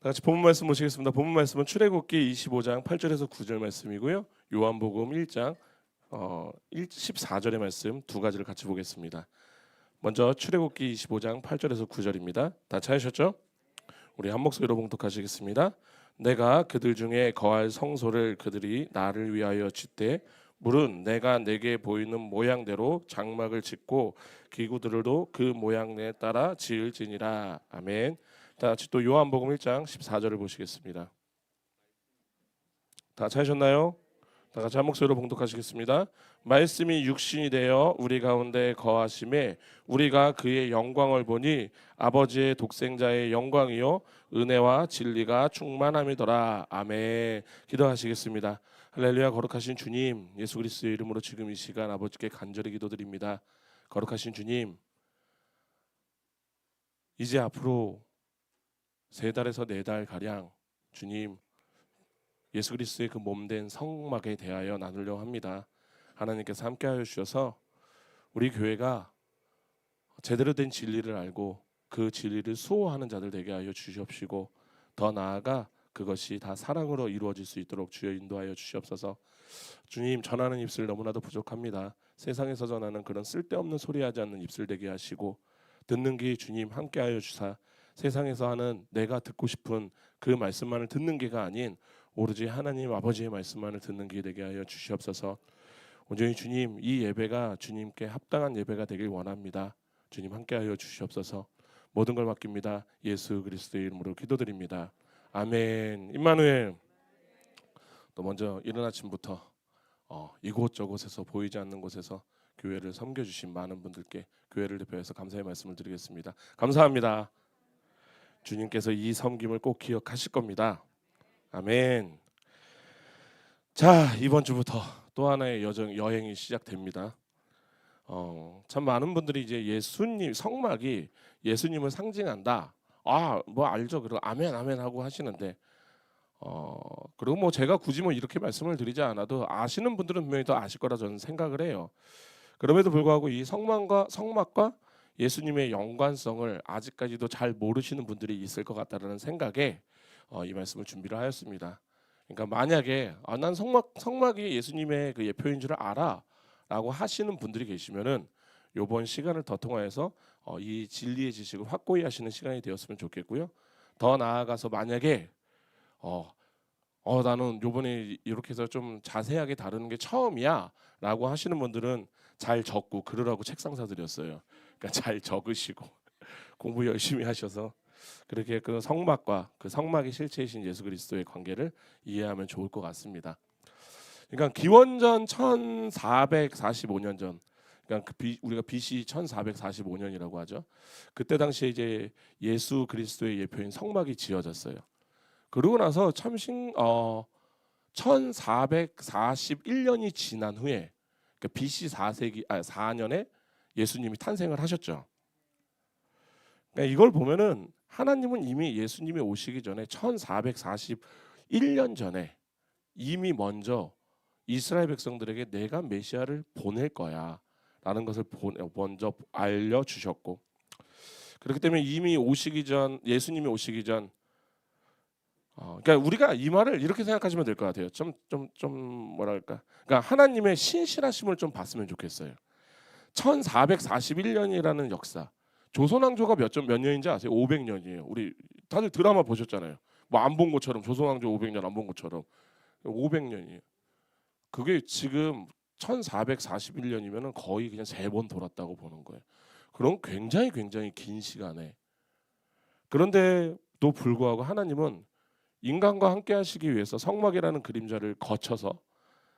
다 같이 본문 말씀 보시겠습니다. 본문 말씀은 출애굽기 25장 8절에서 9절 말씀이고요. 요한복음 1장 14절의 말씀 두 가지를 같이 보겠습니다. 먼저 출애굽기 25장 8절에서 9절입니다. 다 찾으셨죠? 우리 한 목소리로 봉독하시겠습니다. 내가 그들 중에 거할 성소를 그들이 나를 위하여 짓되 물은 내가 내게 보이는 모양대로 장막을 짓고 기구들도 그 모양에 따라 지을지니라. 아멘. 다 같이 또 요한복음 1장 14절을 보시겠습니다. 다 찾으셨나요? 다 같이 한 목소리로 봉독하시겠습니다. 말씀이 육신이 되어 우리 가운데 거하심에 우리가 그의 영광을 보니 아버지의 독생자의 영광이요 은혜와 진리가 충만함이더라. 아멘. 기도하시겠습니다. 할렐루야. 거룩하신 주님, 예수 그리스도의 이름으로 지금 이 시간 아버지께 간절히 기도드립니다. 거룩하신 주님, 이제 앞으로 3달에서 4달 가량 주님 예수 그리스도의 그 몸된 성막에 대하여 나누려고 합니다. 하나님께서 함께하여 주셔서 우리 교회가 제대로 된 진리를 알고 그 진리를 수호하는 자들 되게 하여 주시옵시고, 더 나아가 그것이 다 사랑으로 이루어질 수 있도록 주여 인도하여 주시옵소서. 주님, 전하는 입술 너무나도 부족합니다. 세상에서 전하는 그런 쓸데없는 소리하지 않는 입술 되게 하시고, 듣는 귀 주님 함께하여 주사 세상에서 하는 내가 듣고 싶은 그 말씀만을 듣는 게가 아닌 오로지 하나님 아버지의 말씀만을 듣는 게 되게 하여 주시옵소서. 온전히 주님, 이 예배가 주님께 합당한 예배가 되길 원합니다. 주님 함께하여 주시옵소서. 모든 걸 맡깁니다. 예수 그리스도의 이름으로 기도드립니다. 아멘. 임마누엘. 또 먼저 이른 아침부터 이곳저곳에서 보이지 않는 곳에서 교회를 섬겨주신 많은 분들께 교회를 대표해서 감사의 말씀을 드리겠습니다. 감사합니다. 주님께서 이 섬김을 꼭 기억하실 겁니다. 아멘. 자, 이번 주부터 또 하나의 여행이 시작됩니다. 참 많은 분들이 이제 예수님 성막이 예수님을 상징한다. 뭐 알죠. 그리고 아멘 아멘 하고 하시는데 그리고 뭐 제가 굳이 뭐 이렇게 말씀을 드리지 않아도 아시는 분들은 분명히 더 아실 거라 저는 생각을 해요. 그럼에도 불구하고 이 성막과 예수님의 연관성을 아직까지도 잘 모르시는 분들이 있을 것 같다는 생각에 이 말씀을 준비를 하였습니다. 그러니까 만약에 난 성막이 예수님의 그 예표인 줄 알아라고 하시는 분들이 계시면은 이번 시간을 더 통하여서 이 진리의 지식을 확고히 하시는 시간이 되었으면 좋겠고요. 더 나아가서 만약에 나는 요번에 이렇게 해서 좀 자세하게 다루는 게 처음이야라고 하시는 분들은 잘 적고 그러라고 책상 사드렸어요. 그러니까 잘 적으시고 공부 열심히 하셔서 그렇게 그 성막과 그 성막의 실체이신 예수 그리스도의 관계를 이해하면 좋을 것 같습니다. 그러니까 기원전 1445년 전, 그러니까 우리가 BC 1445년이라고 하죠. 그때 당시에 이제 예수 그리스도의 예표인 성막이 지어졌어요. 그러고 나서 1441년이 지난 후에, 그러니까 BC 4년에 예수님이 탄생을 하셨죠. 그러니까 이걸 보면은 하나님은 이미 예수님이 오시기 전에 1441년 전에 이미 먼저 이스라엘 백성들에게 내가 메시아를 보낼 거야라는 것을 먼저 알려주셨고, 그렇기 때문에 이미 예수님이 오시기 전 그러니까 우리가 이 말을 이렇게 생각하시면 될 것 같아요. 좀 뭐랄까, 그러니까 하나님의 신실하심을 좀 봤으면 좋겠어요. 1441년이라는 역사, 조선왕조가 몇 년인지 아세요? 500년이에요. 우리 다들 드라마 보셨잖아요. 뭐 안 본 것처럼, 조선왕조 500년 안 본 것처럼 500년이에요. 그게 지금 1441년이면은 거의 그냥 3번 돌았다고 보는 거예요. 그럼 굉장히 긴 시간에, 그런데도 불구하고 하나님은 인간과 함께 하시기 위해서 성막이라는 그림자를 거쳐서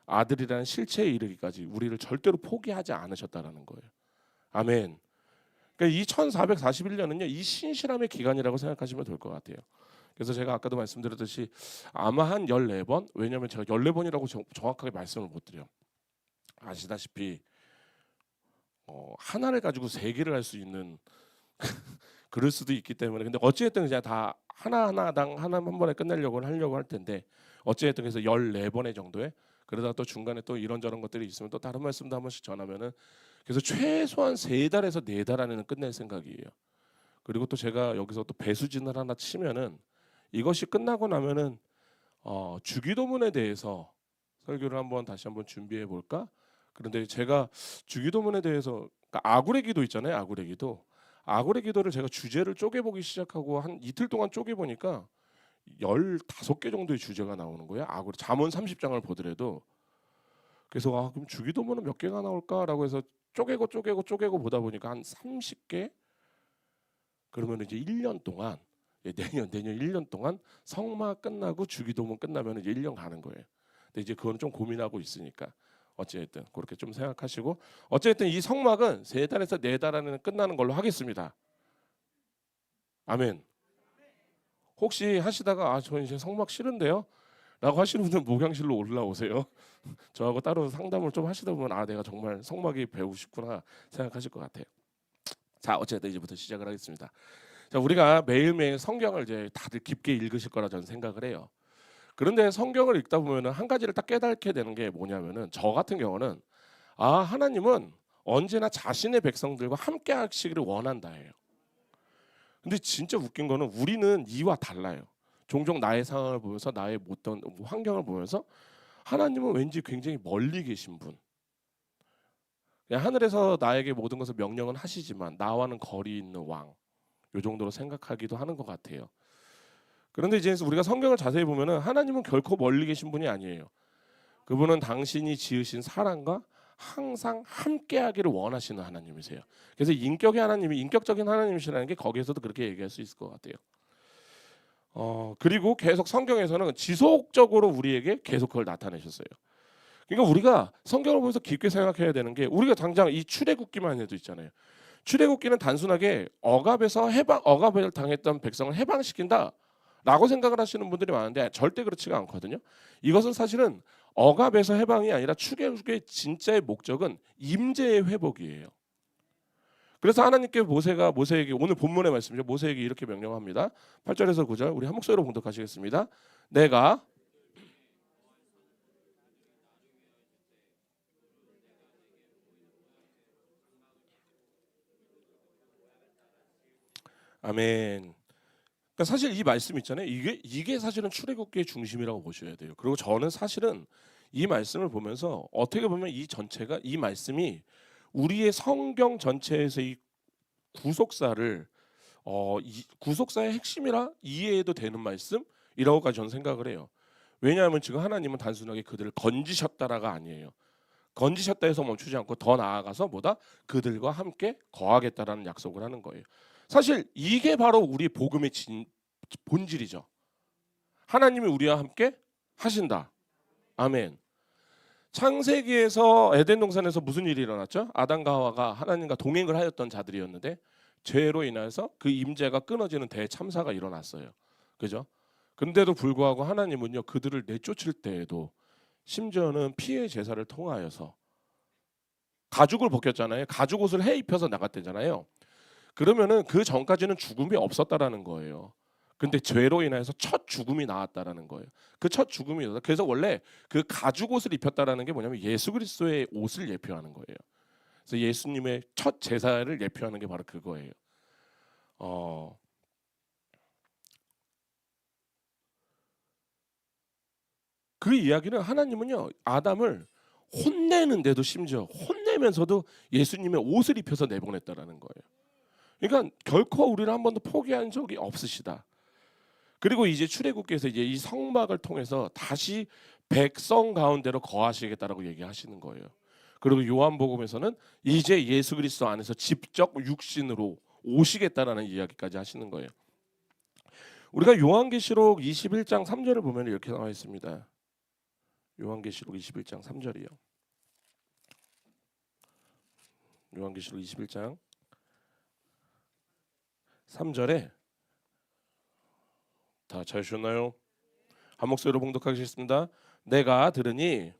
아들이라는 실체에 이르기까지 우리를 절대로 포기하지 않으셨다라는 거예요. 아멘. 그러니까 이 1441년은요, 이 신실함의 기간이라고 생각하시면 될 것 같아요. 그래서 제가 아까도 말씀드렸듯이 아마 한 14번, 왜냐하면 제가 14번이라고 정확하게 말씀을 못 드려요. 아시다시피 하나를 가지고 3개를 할 수 있는 그럴 수도 있기 때문에, 근데 어찌됐든 그냥 다 하나당 하나 한 번에 끝내려고 하려고 할 텐데, 어찌됐든 그래서 14번의 정도에, 그러다 또 중간에 또 이런저런 것들이 있으면 또 다른 말씀도 한 번씩 전하면은, 그래서 최소한 3달에서 4달 안에는 끝낼 생각이에요. 그리고 또 제가 여기서 또 배수진을 하나 치면은 이것이 끝나고 나면은 주기도문에 대해서 설교를 다시 한번 준비해 볼까? 그런데 제가 주기도문에 대해서 그러니까 아구레 기도 있잖아요. 아구레 기도. 아구레 기도를 제가 주제를 쪼개보기 시작하고 한 이틀 동안 쪼개보니까 15개 정도의 주제가 나오는 거예요. 아구레 잠언 30장을 보더라도. 그래서 그럼 주기도문은 몇 개가 나올까라고 해서 쪼개고 보다 보니까 한 30개. 그러면 이제 1년 동안 내년 1년 동안 성막 끝나고 주기도문 끝나면 이제 1년 가는 거예요. 근데 이제 그건 좀 고민하고 있으니까 어쨌든 그렇게 좀 생각하시고 어쨌든 이 성막은 3달에서 4달 안에 끝나는 걸로 하겠습니다. 아멘. 혹시 하시다가 저 이제 성막 싫은데요? 라고 하시는 분은 목양실로 올라오세요. 저하고 따로 상담을 좀 하시다 보면 내가 정말 성막이 배우고 싶구나 생각하실 것 같아요. 자, 어쨌든 이제부터 시작을 하겠습니다. 자, 우리가 매일매일 성경을 이제 다들 깊게 읽으실 거라 저는 생각을 해요. 그런데 성경을 읽다 보면은 한 가지를 딱 깨닫게 되는 게 뭐냐면은 저 같은 경우는 하나님은 언제나 자신의 백성들과 함께 하시기를 원한다예요. 근데 진짜 웃긴 거는 우리는 이와 달라요. 종종 나의 상황을 보면서 나의 어떤 환경을 보면서 하나님은 왠지 굉장히 멀리 계신 분. 그냥 하늘에서 나에게 모든 것을 명령은 하시지만 나와는 거리 있는 왕. 요 정도로 생각하기도 하는 것 같아요. 그런데 이제 우리가 성경을 자세히 보면은 하나님은 결코 멀리 계신 분이 아니에요. 그분은 당신이 지으신 사람과 항상 함께하기를 원하시는 하나님이세요. 그래서 인격의 하나님이 인격적인 하나님이시라는 게 거기에서도 그렇게 얘기할 수 있을 것 같아요. 그리고 계속 성경에서는 지속적으로 우리에게 계속 그걸 나타내셨어요. 그러니까 우리가 성경을 보면서 깊게 생각해야 되는 게 우리가 당장 이 출애굽기만 해도 있잖아요. 출애굽기는 단순하게 억압을 당했던 백성을 해방시킨다라고 생각을 하시는 분들이 많은데 절대 그렇지가 않거든요. 이것은 사실은 억압에서 해방이 아니라 출애굽의 진짜의 목적은 임재의 회복이에요. 그래서 하나님께 모세에게 오늘 본문의 말씀이죠. 모세에게 이렇게 명령합니다. 8절에서 9절 우리 한 목소리로 봉독하시겠습니다. 내가 아멘. 그러니까 사실 이 말씀 있잖아요. 이게 사실은 출애굽기의 중심이라고 보셔야 돼요. 그리고 저는 사실은 이 말씀을 보면서 어떻게 보면 이 말씀이 우리의 성경 전체에서 이 구속사를 이 구속사의 핵심이라 이해해도 되는 말씀이라고까지 저는 생각을 해요. 왜냐하면 지금 하나님은 단순하게 그들을 건지셨다라가 아니에요. 건지셨다 해서 멈추지 않고 더 나아가서 그들과 함께 거하겠다라는 약속을 하는 거예요. 사실 이게 바로 우리 복음의 본질이죠. 하나님이 우리와 함께 하신다. 아멘. 창세기에서 에덴 동산에서 무슨 일이 일어났죠? 아담과 하와가 하나님과 동행을 하였던 자들이었는데 죄로 인해서 그 임재가 끊어지는 대참사가 일어났어요. 그죠? 근데도 불구하고 하나님은요 그들을 내쫓을 때에도 심지어는 피해 제사를 통하여서 가죽을 벗겼잖아요. 가죽 옷을 해 입혀서 나갔대잖아요. 그러면은 그 전까지는 죽음이 없었다라는 거예요. 근데 죄로 인해서 첫 죽음이 나왔다라는 거예요. 그 첫 죽음이 그래서 원래 그 가죽 옷을 입혔다라는 게 뭐냐면 예수 그리스도의 옷을 예표하는 거예요. 그래서 예수님의 첫 제사를 예표하는 게 바로 그거예요. 그 이야기는 하나님은요 아담을 혼내는데도 심지어 혼내면서도 예수님의 옷을 입혀서 내보냈다라는 거예요. 그러니까 결코 우리를 한 번도 포기한 적이 없으시다. 그리고 이제 출애굽기에서 이제 이 성막을 통해서 다시 백성 가운데로 거하시겠다라고 얘기하시는 거예요. 그리고 요한복음에서는 이제 예수 그리스도 안에서 직접 육신으로 오시겠다라는 이야기까지 하시는 거예요. 우리가 요한계시록 21장 3절을 보면 이렇게 나와 있습니다. 요한계시록 21장 3절이요. 요한계시록 21장 3절에 다 찾으셨나요? 한 목소리로 봉독하겠습니다. 내가 들으니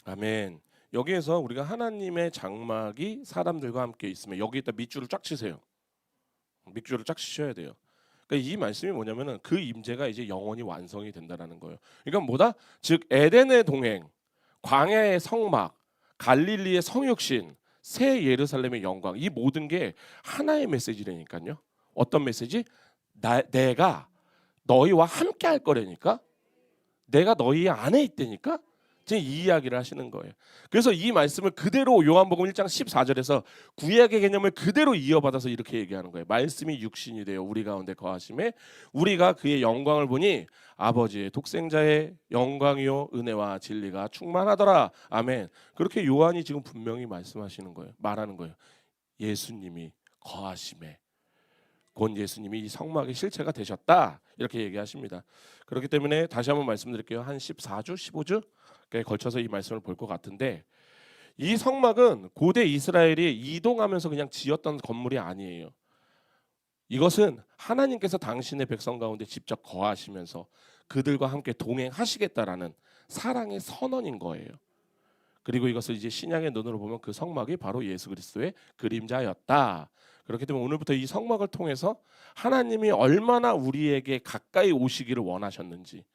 아멘. 여기에서 우리가 하나님의 장막이 사람들과 함께 있으면 여기에다 밑줄을 쫙 치세요. 밑줄을 쫙 치셔야 돼요. 그러니까 이 말씀이 뭐냐면은 그 임재가 이제 영원히 완성이 된다라는 거예요. 그러니까 뭐다? 즉 에덴의 동행, 광야의 성막, 갈릴리의 성육신, 새 예루살렘의 영광, 이 모든 게 하나의 메시지라니까요. 어떤 메시지? 내가 너희와 함께 할 거라니까. 내가 너희 안에 있다니까. 지금 이 이야기를 하시는 거예요. 그래서 이 말씀을 그대로 요한복음 1장 14절에서 구약의 개념을 그대로 이어받아서 이렇게 얘기하는 거예요. 말씀이 육신이 되어 우리 가운데 거하심에 우리가 그의 영광을 보니 아버지의 독생자의 영광이요 은혜와 진리가 충만하더라. 아멘. 그렇게 요한이 지금 분명히 말씀하시는 거예요. 말하는 거예요. 예수님이 거하심에 곧 예수님이 이 성막의 실체가 되셨다. 이렇게 얘기하십니다. 그렇기 때문에 다시 한번 말씀드릴게요. 한 14주, 15주에 걸쳐서 이 말씀을 볼 것 같은데, 이 성막은 고대 이스라엘이 이동하면서 그냥 지었던 건물이 아니에요. 이것은 하나님께서 당신의 백성 가운데 직접 거하시면서 그들과 함께 동행하시겠다라는 사랑의 선언인 거예요. 그리고 이것을 이제 신약의 눈으로 보면 그 성막이 바로 예수 그리스도의 그림자였다. 그렇기 때문에 오늘부터 이 성막을 통해서 하나님이 얼마나 우리에게 가까이 오시기를 원하셨는지,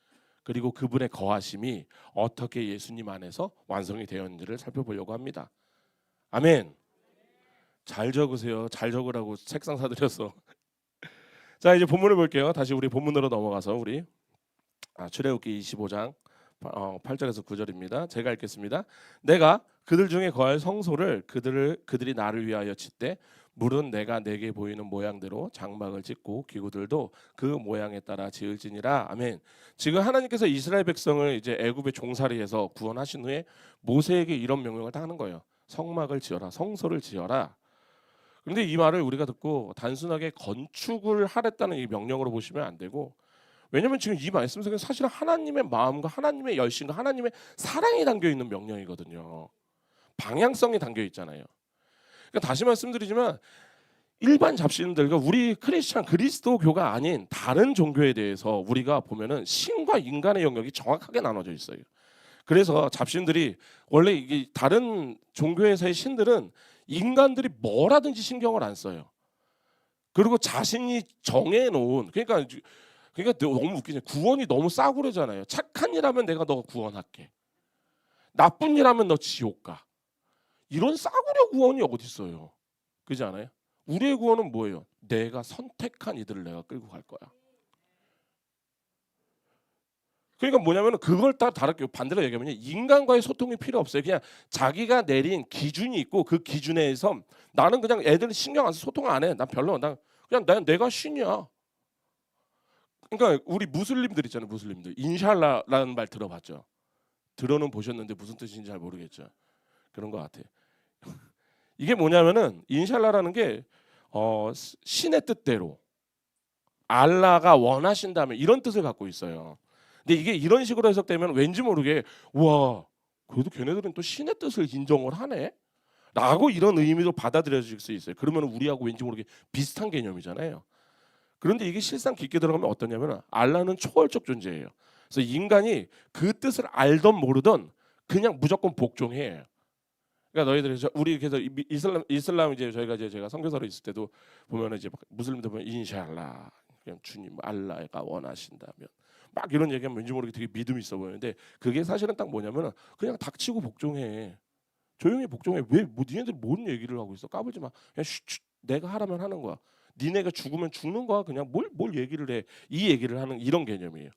그리고 그분의 거하심이 어떻게 예수님 안에서 완성이 되었는지를 살펴보려고 합니다. 아멘. 잘 적으세요. 잘 적으라고 책상 사드려서. 자, 이제 본문을 볼게요. 다시 우리 본문으로 넘어가서 우리 출애굽기 25장 8절에서 9절입니다. 제가 읽겠습니다. 내가 그들 중에 거할 성소를 그들이 나를 위하여 짓되 물은 내가 내게 보이는 모양대로 장막을 짓고 기구들도 그 모양에 따라 지을지니라. 아멘. 지금 하나님께서 이스라엘 백성을 이제 애굽의 종살이에서 구원하신 후에 모세에게 이런 명령을 딱 하는 거예요. 성막을 지어라, 성소를 지어라. 그런데 이 말을 우리가 듣고 단순하게 건축을 하랬다는 이 명령으로 보시면 안 되고, 왜냐하면 지금 이 말씀 속에 사실은 하나님의 마음과 하나님의 열심과 하나님의 사랑이 담겨 있는 명령이거든요. 방향성이 담겨 있잖아요. 그러니까 다시 말씀드리지만 일반 잡신들과 우리 크리스찬 그리스도교가 아닌 다른 종교에 대해서 우리가 보면은 신과 인간의 영역이 정확하게 나눠져 있어요. 그래서 잡신들이 원래 이게 다른 종교에서의 신들은 인간들이 뭐라든지 신경을 안 써요. 그리고 자신이 정해놓은 그러니까 너무 웃기죠. 구원이 너무 싸구려잖아요. 착한 일 하면 내가 너 구원할게. 나쁜 일 하면 너 지옥 가. 이런 싸구려 구원이 어디 있어요? 그렇지 않아요? 우리의 구원은 뭐예요? 내가 선택한 이들을 내가 끌고 갈 거야. 그러니까 뭐냐면 그걸 다 다르게 반대로 얘기하면 인간과의 소통이 필요 없어요. 그냥 자기가 내린 기준이 있고 그 기준에서 나는 그냥 애들 신경 안 써 소통 안 해. 난 별로 그냥 내가 신이야. 그러니까 우리 무슬림들 있잖아요. 무슬림들 인샬라라는 말 들어봤죠? 들어는 보셨는데 무슨 뜻인지 잘 모르겠죠. 그런 것 같아. 이게 뭐냐면은 인샬라라는 게 신의 뜻대로 알라가 원하신다면 이런 뜻을 갖고 있어요. 근데 이게 이런 식으로 해석되면 왠지 모르게 와 그래도 걔네들은 또 신의 뜻을 인정을 하네 라고 이런 의미로 받아들여질 수 있어요. 그러면 우리하고 왠지 모르게 비슷한 개념이잖아요. 그런데 이게 실상 깊게 들어가면 어떠냐면 알라는 초월적 존재예요. 그래서 인간이 그 뜻을 알던 모르던 그냥 무조건 복종해요. 그러니까 너희들이 우리 그래서 이슬람 이제 제가 선교사로 있을 때도 보면은 이제 무슬림들 보면 인샬라 그냥 주님 알라가 원하신다면 막 이런 얘기하면 왠지 모르게 되게 믿음이 있어 보이는데 그게 사실은 딱 뭐냐면 그냥 닥치고 복종해. 조용히 복종해. 왜 니네들 뭔 얘기를 하고 있어? 까불지 마. 그냥 내가 하라면 하는 거야. 니네가 죽으면 죽는 거야. 그냥 뭘 얘기를 해. 이 얘기를 하는 이런 개념이에요.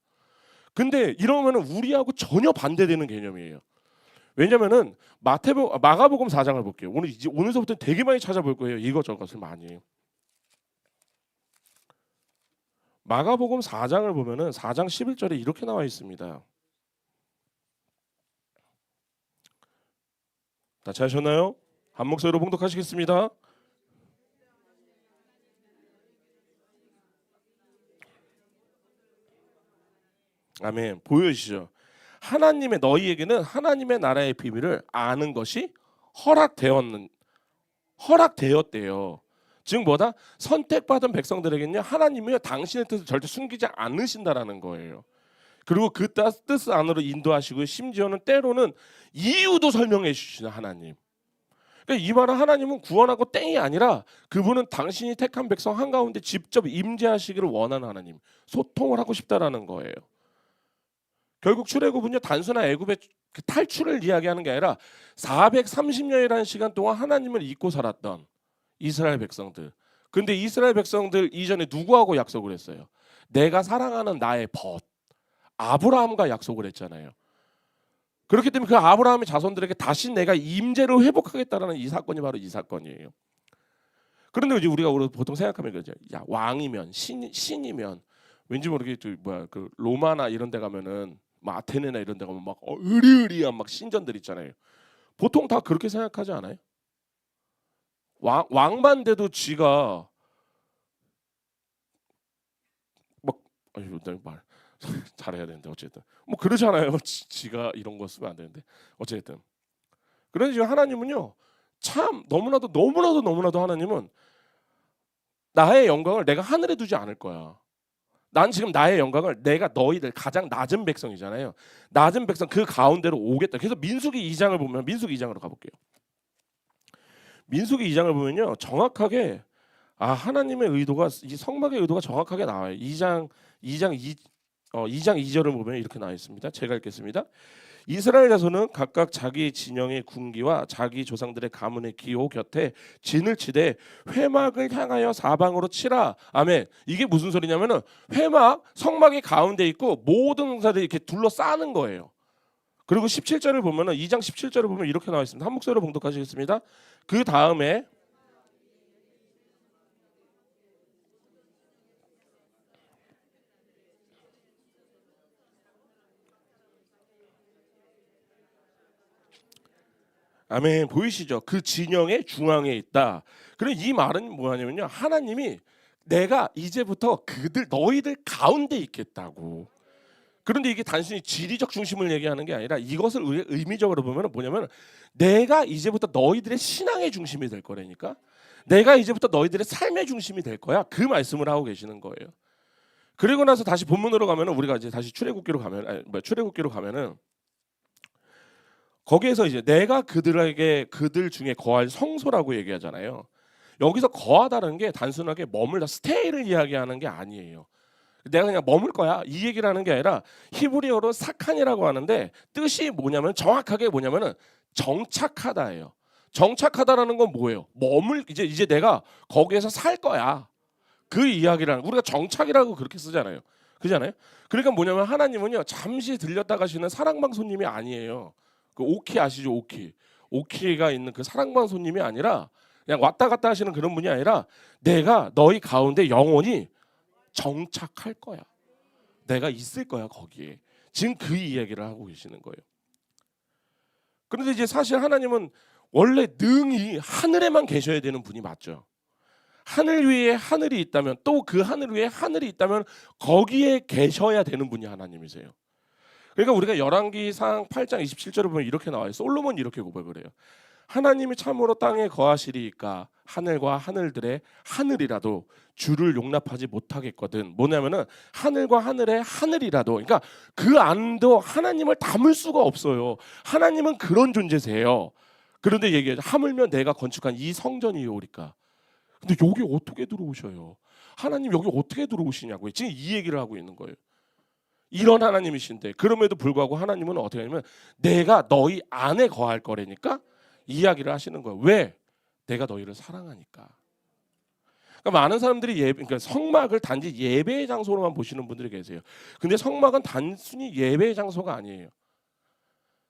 근데 이러면은 우리하고 전혀 반대되는 개념이에요. 왜냐면은 마가복음 4장을 볼게요. 오늘서부터 되게 많이 찾아볼 거예요. 이것저것을 많이. 마가복음 4장을 보면은 4장 11절에 이렇게 나와 있습니다. 다 찾으셨나요? 한 목소리로 봉독하시겠습니다. 아멘. 보여주시죠. 하나님의 너희에게는 하나님의 나라의 비밀을 아는 것이 허락되었대요. 즉 뭐다? 선택받은 백성들에게는요 하나님이요 당신의 뜻을 절대 숨기지 않으신다라는 거예요. 그리고 그 뜻 안으로 인도하시고 심지어는 때로는 이유도 설명해 주시는 하나님. 그러니까 이 말은 하나님은 구원하고 땡이 아니라 그분은 당신이 택한 백성 한가운데 직접 임재하시기를 원하는 하나님, 소통을 하고 싶다라는 거예요. 결국 출애굽은요 단순한 애굽의 그 탈출을 이야기하는 게 아니라 430년이라는 시간 동안 하나님을 잊고 살았던 이스라엘 백성들. 근데 이스라엘 백성들 이전에 누구하고 약속을 했어요? 내가 사랑하는 나의 벗 아브라함과 약속을 했잖아요. 그렇기 때문에 그 아브라함의 자손들에게 다시 내가 임재를 회복하겠다라는 이 사건이 바로 이 사건이에요. 그런데 이제 우리가 보통 생각하면 그러죠. 야 왕이면 신이면 왠지 모르게 그 로마나 이런 데 가면은 막 아테네나 이런 데 가면 막 으리으리한 막 신전들 있잖아요. 보통 다 그렇게 생각하지 않아요? 왕만 돼도 쥐가 막 아유 말 잘해야 되는데 어쨌든 뭐 그러잖아요. 지가 이런 거 쓰면 안 되는데 어쨌든 그런데 지금 하나님은요 참 너무나도 하나님은 나의 영광을 내가 하늘에 두지 않을 거야. 난 지금 나의 영광을 내가 너희들 가장 낮은 백성이잖아요. 낮은 백성 그 가운데로 오겠다. 그래서 민수기 2장을 보면 민수기 2장으로 가볼게요. 민수기 2장을 보면요 정확하게 하나님의 의도가 이 성막의 의도가 정확하게 나와요. 2장 2절을 보면 이렇게 나와 있습니다. 제가 읽겠습니다. 이스라엘 자손은 각각 자기 진영의 군기와 자기 조상들의 가문의 기호 곁에 진을 치되 회막을 향하여 사방으로 치라. 아멘. 이게 무슨 소리냐면은 회막 성막이 가운데 있고 모든 사람들이 이렇게 둘러싸는 거예요. 그리고 17절을 보면은 2장 17절을 보면 이렇게 나와 있습니다. 한 목소리로 봉독하시겠습니다. 그 다음에 아멘 보이시죠? 그 진영의 중앙에 있다. 그럼 이 말은 뭐냐면요. 하나님이 내가 이제부터 너희들 가운데 있겠다고. 그런데 이게 단순히 지리적 중심을 얘기하는 게 아니라 이것을 의미적으로 보면 뭐냐면 내가 이제부터 너희들의 신앙의 중심이 될 거라니까. 내가 이제부터 너희들의 삶의 중심이 될 거야. 그 말씀을 하고 계시는 거예요. 그리고 나서 다시 본문으로 가면은 우리가 이제 다시 출애굽기로 가면은 거기에서 이제 내가 그들 중에 거할 성소라고 얘기하잖아요. 여기서 거하다는 게 단순하게 머물다 스테이를 이야기하는 게 아니에요. 내가 그냥 머물 거야 이 얘기를 하는 게 아니라 히브리어로 사칸이라고 하는데 뜻이 뭐냐면 정확하게 뭐냐면은 정착하다예요. 정착하다라는 건 뭐예요? 이제 내가 거기에서 살 거야. 그 이야기를 하는 우리가 정착이라고 그렇게 쓰잖아요. 그잖아요. 그러니까 뭐냐면 하나님은요 잠시 들렸다 가시는 사랑방 손님이 아니에요. 그 오키 아시죠? 오키가 있는 그 사랑방 손님이 아니라 그냥 왔다 갔다 하시는 그런 분이 아니라 내가 너희 가운데 영원히 정착할 거야. 내가 있을 거야 거기에. 지금 그 이야기를 하고 계시는 거예요. 그런데 이제 사실 하나님은 원래 능히 하늘에만 계셔야 되는 분이 맞죠. 하늘 위에 하늘이 있다면 또 그 하늘 위에 하늘이 있다면 거기에 계셔야 되는 분이 하나님이세요. 그러니까 우리가 열왕기상 8장 27절을 보면 이렇게 나와요. 솔로몬이 이렇게 고백을 해요. 하나님이 참으로 땅에 거하시리이까 하늘과 하늘들의 하늘이라도 주를 용납하지 못하겠거든. 뭐냐면은 하늘과 하늘의 하늘이라도 그러니까 그 안도 하나님을 담을 수가 없어요. 하나님은 그런 존재세요. 그런데 얘기하죠. 하물며 내가 건축한 이 성전이오리까. 근데 여기 어떻게 들어오셔요? 하나님 여기 어떻게 들어오시냐고요. 지금 이 얘기를 하고 있는 거예요. 이런 하나님이신데 그럼에도 불구하고 하나님은 어떻게 하냐면 내가 너희 안에 거할 거라니까 이야기를 하시는 거예요. 왜? 내가 너희를 사랑하니까. 그러니까 많은 사람들이 그러니까 성막을 단지 예배의 장소로만 보시는 분들이 계세요. 근데 성막은 단순히 예배의 장소가 아니에요.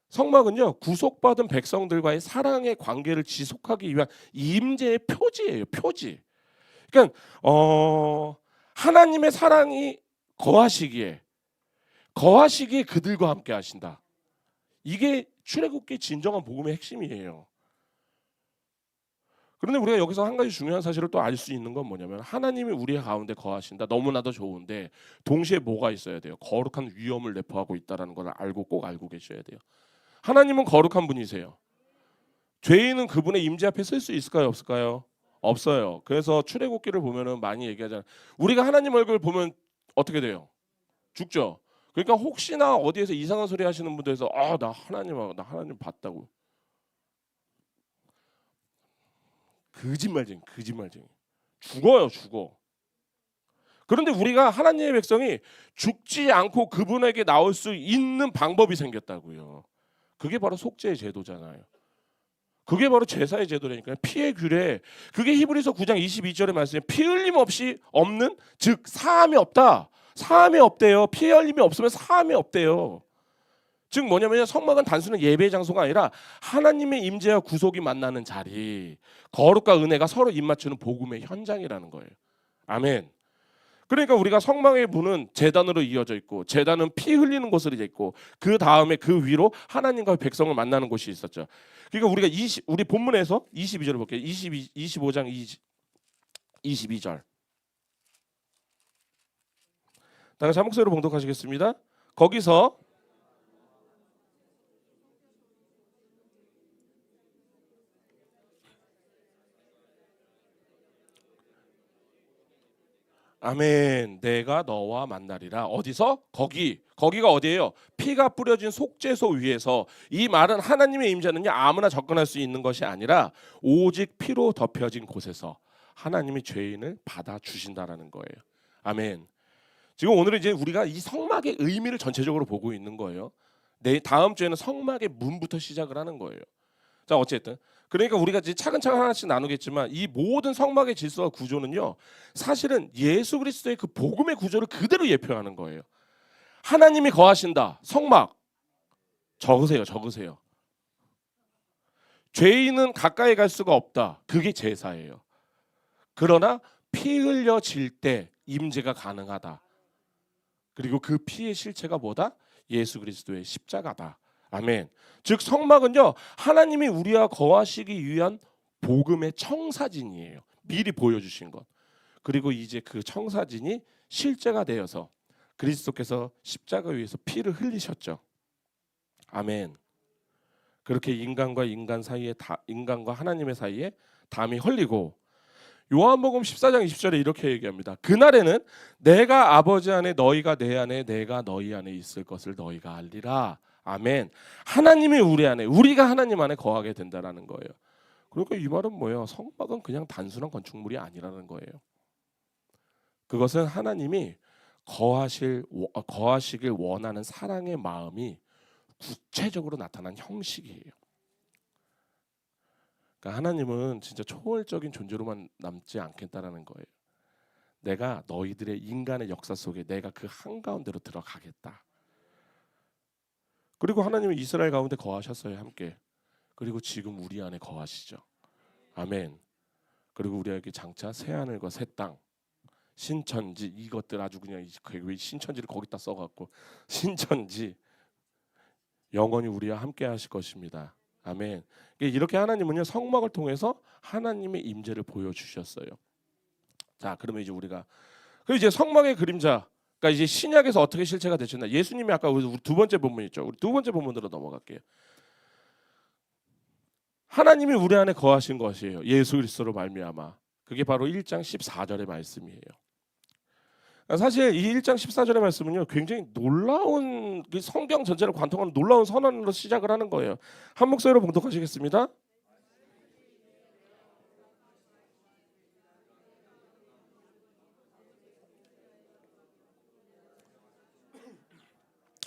성막은요 구속받은 백성들과의 사랑의 관계를 지속하기 위한 임재의 표지예요. 표지. 그러니까 하나님의 사랑이 거하시기에 그들과 함께 하신다. 이게 출애굽기 진정한 복음의 핵심이에요. 그런데 우리가 여기서 한 가지 중요한 사실을 또 알 수 있는 건 뭐냐면 하나님이 우리 가운데 거하신다. 너무나도 좋은데 동시에 뭐가 있어야 돼요? 거룩한 위험을 내포하고 있다는 걸 꼭 알고 계셔야 돼요. 하나님은 거룩한 분이세요. 죄인은 그분의 임재 앞에 설 수 있을까요? 없을까요? 없어요. 그래서 출애굽기를 보면은 많이 얘기하잖아요. 우리가 하나님 얼굴 보면 어떻게 돼요? 죽죠. 그러니까 혹시나 어디에서 이상한 소리 하시는 분들에서 나 하나님 봤다고. 거짓말쟁이. 죽어요, 죽어. 그런데 우리가 하나님의 백성이 죽지 않고 그분에게 나올 수 있는 방법이 생겼다고요. 그게 바로 속죄의 제도잖아요. 그게 바로 제사의 제도라니까요. 피의 규례. 그게 히브리서 9장 22절의 말씀에 피 흘림 없이 없는, 즉 사함이 없다. 사함이 없대요. 피 흘림이 없으면 사함이 없대요. 즉 뭐냐면 성막은 단순한 예배의 장소가 아니라 하나님의 임재와 구속이 만나는 자리, 거룩과 은혜가 서로 입맞추는 복음의 현장이라는 거예요. 아멘. 그러니까 우리가 성막의 문은 제단으로 이어져 있고, 제단은 피 흘리는 곳으로 돼 있고, 그 다음에 그 위로 하나님과 백성을 만나는 곳이 있었죠. 그러니까 우리가 우리 본문에서 22절을 볼게요. 25장 22절. 다 같이 한 목소리로 봉독하시겠습니다. 거기서 아멘. 내가 너와 만나리라. 어디서? 거기가 어디예요? 피가 뿌려진 속죄소 위에서. 이 말은 하나님의 임재는요 아무나 접근할 수 있는 것이 아니라 오직 피로 덮여진 곳에서 하나님이 죄인을 받아 주신다라는 거예요. 아멘. 지금 오늘은 이제 우리가 이 성막의 의미를 전체적으로 보고 있는 거예요. 다음 주에는 성막의 문부터 시작을 하는 거예요. 자, 어쨌든 그러니까 우리가 이제 차근차근 하나씩 나누겠지만 이 모든 성막의 질서와 구조는요 사실은 예수 그리스도의 그 복음의 구조를 그대로 예표하는 거예요. 하나님이 거하신다. 성막 적으세요. 죄인은 가까이 갈 수가 없다. 그게 제사예요. 그러나 피 흘려질 때 임재가 가능하다. 그리고 그 피의 실체가 뭐다? 예수 그리스도의 십자가다. 아멘. 즉 성막은요 하나님이 우리와 거하시기 위한 복음의 청사진이에요. 미리 보여주신 것. 그리고 이제 그 청사진이 실제가 되어서 그리스도께서 십자가 위에서 피를 흘리셨죠. 아멘. 그렇게 인간과 하나님의 사이에 담이 흘리고, 요한복음 14장 20절에 이렇게 얘기합니다. 그날에는 내가 아버지 안에 너희가 내 안에 내가 너희 안에 있을 것을 너희가 알리라. 아멘. 하나님이 우리 안에, 우리가 하나님 안에 거하게 된다라는 거예요. 그러니까 이 말은 뭐예요? 성막은 그냥 단순한 건축물이 아니라는 거예요. 그것은 하나님이 거하시길 원하는 사랑의 마음이 구체적으로 나타난 형식이에요. 그러니까 하나님은 진짜 초월적인 존재로만 남지 않겠다라는 거예요. 내가 너희들의 인간의 역사 속에 내가 그 한가운데로 들어가겠다. 그리고 하나님은 이스라엘 가운데 거하셨어요, 함께. 그리고 지금 우리 안에 거하시죠. 아멘. 그리고 우리에게 장차 새 하늘과 새 땅, 신천지, 이것들 아주 그냥 신천지를 거기다 써갖고 신천지 영원히 우리와 함께 하실 것입니다. 아멘. 이렇게 하나님은요 성막을 통해서 하나님의 임재를 보여주셨어요. 자, 그러면 이제 우리가 이제 성막의 그림자, 그러니까 이제 신약에서 어떻게 실체가 되셨나? 예수님이 아까 우리 두 번째 본문 있죠. 우리 두 번째 본문으로 넘어갈게요. 하나님이 우리 안에 거하신 것이에요. 예수 그리스도로 말미암아. 그게 바로 1장 14절의 말씀이에요. 사실 이 1장 14절의 말씀은요 굉장히 놀라운 성경 전체를 관통하는 놀라운 선언으로 시작을 하는 거예요. 한 목소리로 봉독하시겠습니다.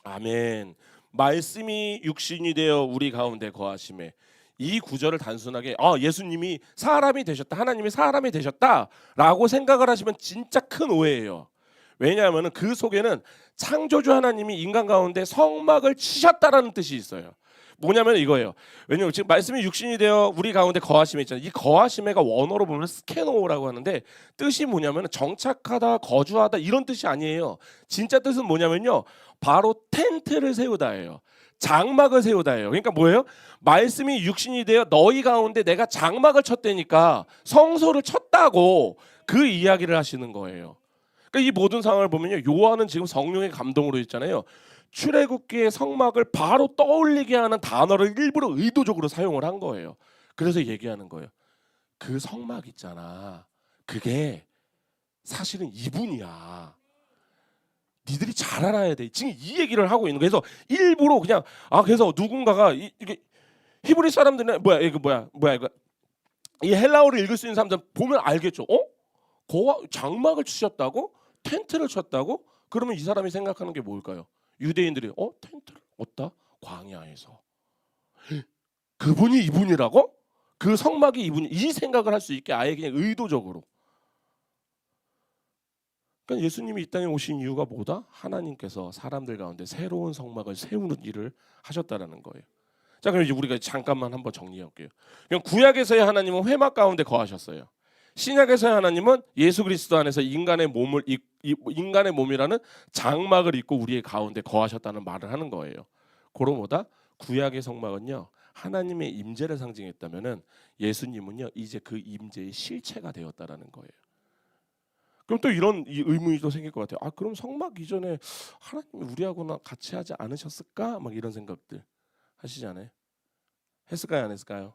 아멘. 말씀이 육신이 되어 우리 가운데 거하심에, 이 구절을 단순하게 예수님이 사람이 되셨다, 하나님이 사람이 되셨다라고 생각을 하시면 진짜 큰 오해예요. 왜냐하면 그 속에는 창조주 하나님이 인간 가운데 성막을 치셨다라는 뜻이 있어요. 뭐냐면 이거예요. 왜냐하면 지금 말씀이 육신이 되어 우리 가운데 거하심에 있잖아요. 이 거하심에가 원어로 보면 스케노라고 하는데 뜻이 뭐냐면 정착하다, 거주하다 이런 뜻이 아니에요. 진짜 뜻은 뭐냐면요, 바로 텐트를 세우다예요. 장막을 세우다예요. 그러니까 뭐예요? 말씀이 육신이 되어 너희 가운데 내가 장막을 쳤다니까 성소를 쳤다고 그 이야기를 하시는 거예요. 그러니까 이 모든 상황을 보면요, 요한은 지금 성령의 감동으로 있잖아요. 출애굽기의 성막을 바로 떠올리게 하는 단어를 일부러 의도적으로 사용을 한 거예요. 그래서 얘기하는 거예요. 그 성막 있잖아, 그게 사실은 이분이야. 니들이 잘 알아야 돼. 지금 이 얘기를 하고 있는 거예요. 그래서 일부러 그냥 그래서 누군가가 이게 히브리 사람들은 이거 이 헬라어를 읽을 수 있는 사람들 보면 알겠죠. 장막을 치셨다고? 텐트를 쳤다고? 그러면 이 사람이 생각하는 게 뭘까요? 유대인들이 텐트를 어디다? 광야에서. 그분이 이분이라고? 그 성막이 이분이, 이 생각을 할 수 있게 아예 그냥 의도적으로. 그러니까 예수님이 이 땅에 오신 이유가 뭐다? 하나님께서 사람들 가운데 새로운 성막을 세우는 일을 하셨다라는 거예요. 자, 그럼 이제 우리가 잠깐만 한번 정리해 볼게요. 그럼 구약에서의 하나님은 회막 가운데 거하셨어요. 신약에서의 하나님은 예수 그리스도 안에서 인간의 몸이라는 장막을 입고 우리의 가운데 거하셨다는 말을 하는 거예요. 그럼 뭐다? 구약의 성막은요, 하나님의 임재를 상징했다면은 예수님은요, 이제 그 임재의 실체가 되었다라는 거예요. 그럼 또 이런 의문이 또 생길 것 같아요. 그럼 성막 이전에 하나님이 우리하고나 같이 하지 않으셨을까? 막 이런 생각들 하시지 않아요? 했을까요, 안 했을까요?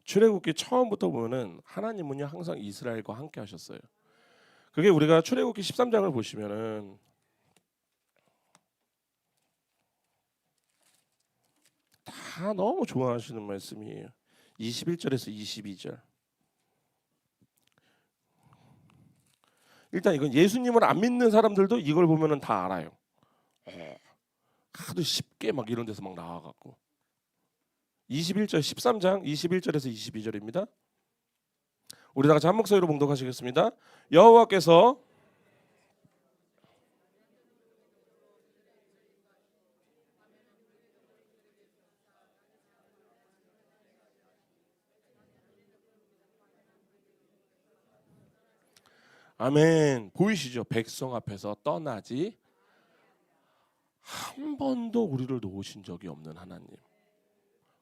출애굽기 처음부터 보면은 하나님은요 항상 이스라엘과 함께 하셨어요. 그게 우리가 출애굽기 13장을 보시면은 다 너무 좋아하시는 말씀이에요. 21절에서 22절. 일단 이건 예수님을 안 믿는 사람들도 이걸 보면은 다 알아요. 하도 쉽게 막 이런 데서 막 나와갖고 21절 13장 21절에서 22절입니다. 우리 다 같이 한 목소리로 봉독하시겠습니다. 여호와께서 아멘. 보이시죠? 백성 앞에서 떠나지 한 번도 우리를 놓으신 적이 없는 하나님.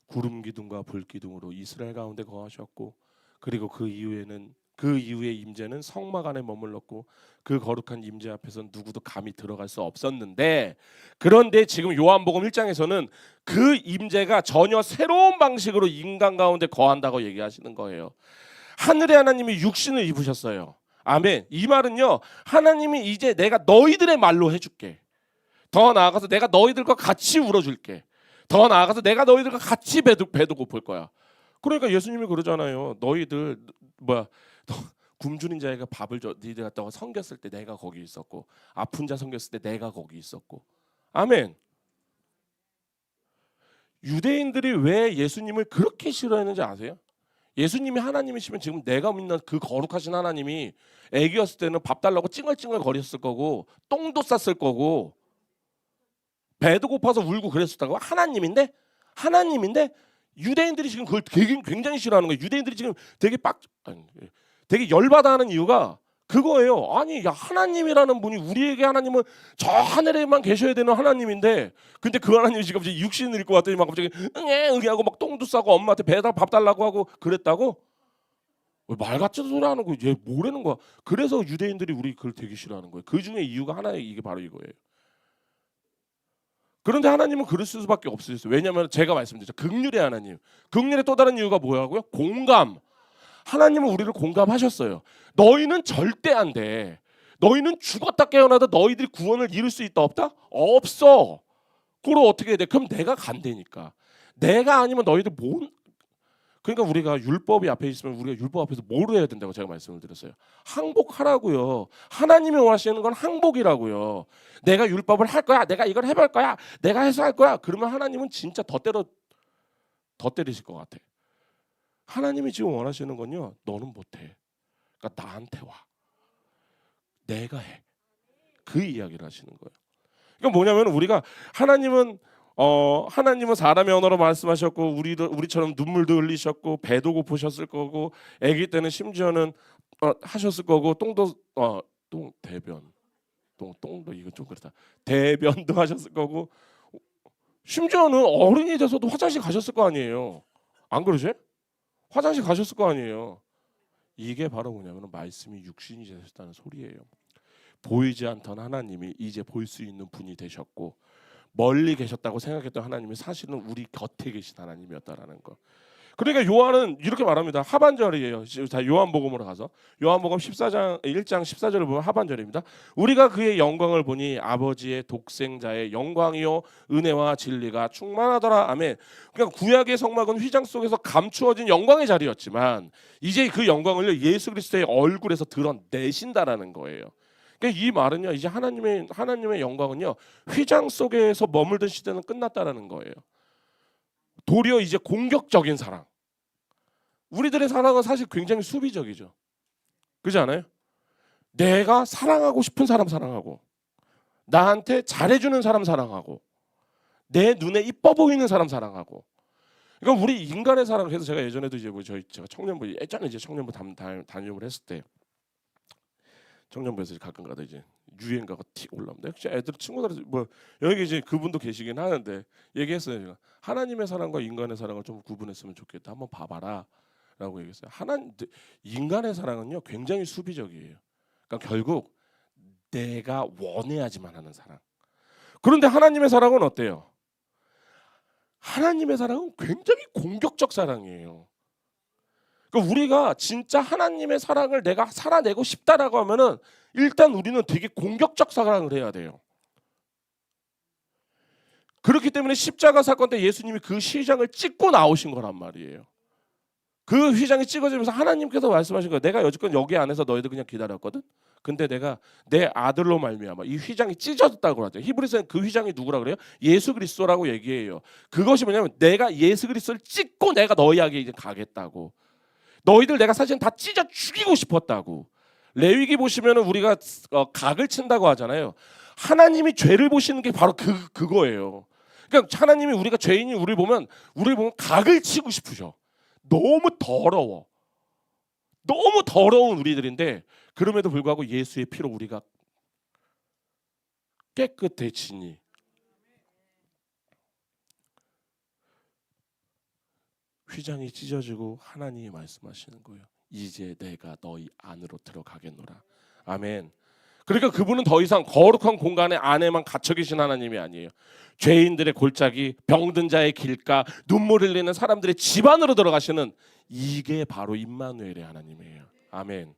구름 기둥과 불 기둥으로 이스라엘 가운데 거하셨고, 그리고 그 이후의 임재는 성막 안에 머물렀고, 그 거룩한 임재 앞에서 누구도 감히 들어갈 수 없었는데, 그런데 지금 요한복음 1장에서는 그 임재가 전혀 새로운 방식으로 인간 가운데 거한다고 얘기하시는 거예요. 하늘의 하나님이 육신을 입으셨어요. 아멘. 이 말은요, 하나님이 이제 내가 너희들의 말로 해줄게. 더 나아가서 내가 너희들과 같이 울어줄게. 더 나아가서 내가 너희들과 같이 배도 고플 거야. 그러니까 예수님이 그러잖아요. 너희들 굶주린 자에게 밥을 줘. 너희들 갖다가 섬겼을 때 내가 거기 있었고, 아픈 자 섬겼을 때 내가 거기 있었고. 아멘. 유대인들이 왜 예수님을 그렇게 싫어했는지 아세요? 예수님이 하나님이시면 지금 내가 믿는 그 거룩하신 하나님이 애기였을 때는 밥 달라고 찡얼찡얼 거렸을 거고, 똥도 쌌을 거고, 배도 고파서 울고 그랬었다고. 하나님인데 유대인들이 지금 그걸 굉장히 싫어하는 거예요. 유대인들이 지금 되게 열받아하는 이유가 그거예요. 아니, 야, 하나님이라는 분이, 우리에게 하나님은 저 하늘에만 계셔야 되는 하나님인데, 근데 그 하나님이 지금 이제 육신을 입고 왔더니 막 갑자기 응애 하고 막 똥도 싸고 엄마한테 배달 밥 달라고 하고 그랬다고? 말 같지도 소리 하는 거. 얘 뭐라는 거야? 그래서 유대인들이 우리 그걸 되게 싫어하는 거예요. 그 중에 이유가 하나의 이게 바로 이거예요. 그런데 하나님은 그럴 수밖에 없으셨어요. 왜냐하면 제가 말씀드렸죠. 긍휼의 하나님. 긍휼의 또 다른 이유가 뭐라고요? 공감. 하나님은 우리를 공감하셨어요. 너희는 절대 안 돼. 너희는 죽었다 깨어나도 너희들이 구원을 이룰 수 있다 없다? 없어. 그럼 어떻게 해야 돼? 그럼 내가 간다니까. 내가 아니면 너희들 그러니까 우리가 율법이 앞에 있으면 우리가 율법 앞에서 뭘 해야 된다고 제가 말씀을 드렸어요. 항복하라고요. 하나님이 원하시는 건 항복이라고요. 내가 율법을 할 거야. 내가 이걸 해볼 거야. 내가 해서 할 거야. 그러면 하나님은 진짜 더 때리실 것 같아. 하나님이 지금 원하시는 건요. 너는 못해. 그러니까 나한테 와. 내가 해. 그 이야기를 하시는 거예요. 그러니까 뭐냐면 우리가 하나님은 사람의 언어로 말씀하셨고 우리처럼 눈물도 흘리셨고 배도 고프셨을 거고 아기 때는 심지어는 하셨을 거고 똥도 이거 좀 그렇다. 대변도 하셨을 거고 심지어는 어른이 돼서도 화장실 가셨을 거 아니에요. 안 그러지? 화장실 가셨을 거 아니에요. 이게 바로 뭐냐면 말씀이 육신이 되셨다는 소리예요. 보이지 않던 하나님이 이제 볼 수 있는 분이 되셨고 멀리 계셨다고 생각했던 하나님이 사실은 우리 곁에 계신 하나님이었다라는 거. 그러니까 요한은 이렇게 말합니다. 하반절이에요. 자, 요한복음으로 가서 요한복음 14장 1장 14절을 보면 하반절입니다. 우리가 그의 영광을 보니 아버지의 독생자의 영광이요 은혜와 진리가 충만하더라. 아멘. 그러니까 구약의 성막은 휘장 속에서 감추어진 영광의 자리였지만 이제 그 영광을 예수 그리스도의 얼굴에서 드러내신다라는 거예요. 그러니까 이 말은요, 이제 하나님의 영광은요 휘장 속에서 머물던 시대는 끝났다라는 거예요. 도리어 이제 공격적인 사랑. 우리들의 사랑은 사실 굉장히 수비적이죠. 그렇지 않아요? 내가 사랑하고 싶은 사람 사랑하고, 나한테 잘해주는 사람 사랑하고, 내 눈에 이뻐 보이는 사람 사랑하고. 그러니까 우리 인간의 사랑을 해서 제가 예전에도 이제 뭐 제가 청년부 예전에 이제 청년부 담임을 했을 때 청년부에서 가끔가다 이제 유행가가 틱 올라옵니다. 애들 친구들 뭐 여기 이제 그분도 계시긴 하는데 얘기했어요. 제가 하나님의 사랑과 인간의 사랑을 좀 구분했으면 좋겠다. 한번 봐봐라. 라고 얘기했어요. 인간의 사랑은요 굉장히 수비적이에요. 그러니까 결국 내가 원해야지만 하는 사랑. 그런데 하나님의 사랑은 어때요? 하나님의 사랑은 굉장히 공격적 사랑이에요. 그러니까 우리가 진짜 하나님의 사랑을 내가 살아내고 싶다라고 하면은 일단 우리는 되게 공격적 사랑을 해야 돼요. 그렇기 때문에 십자가 사건 때 예수님이 그 시장을 찍고 나오신 거란 말이에요. 그 휘장이 찍어지면서 하나님께서 말씀하신 거예요. 내가 여지껏 여기 안에서 너희들 그냥 기다렸거든. 근데 내가 내 아들로 말미암아 이 휘장이 찢어졌다고 하죠. 히브리서는 그 휘장이 누구라 그래요? 예수 그리스도라고 얘기해요. 그것이 뭐냐면 내가 예수 그리스도를 찍고 내가 너희에게 이제 가겠다고. 너희들 내가 사실은 다 찢어 죽이고 싶었다고. 레위기 보시면은 우리가 각을 친다고 하잖아요. 하나님이 죄를 보시는 게 바로 그거예요. 그러니까 하나님이 우리가 죄인이 우리를 보면 각을 치고 싶으셔. 너무 더러워. 너무 더러운 우리들인데 그럼에도 불구하고 예수의 피로 우리가 깨끗해지니 휘장이 찢어지고 하나님이 말씀하시는 거예요. 이제 내가 너희 안으로 들어가겠노라. 아멘. 그러니까 그분은 더 이상 거룩한 공간에 안에만 갇혀 계신 하나님이 아니에요. 죄인들의 골짜기, 병든 자의 길가, 눈물 흘리는 사람들의 집 안으로 들어가시는 이게 바로 임마누엘의 하나님이에요. 아멘.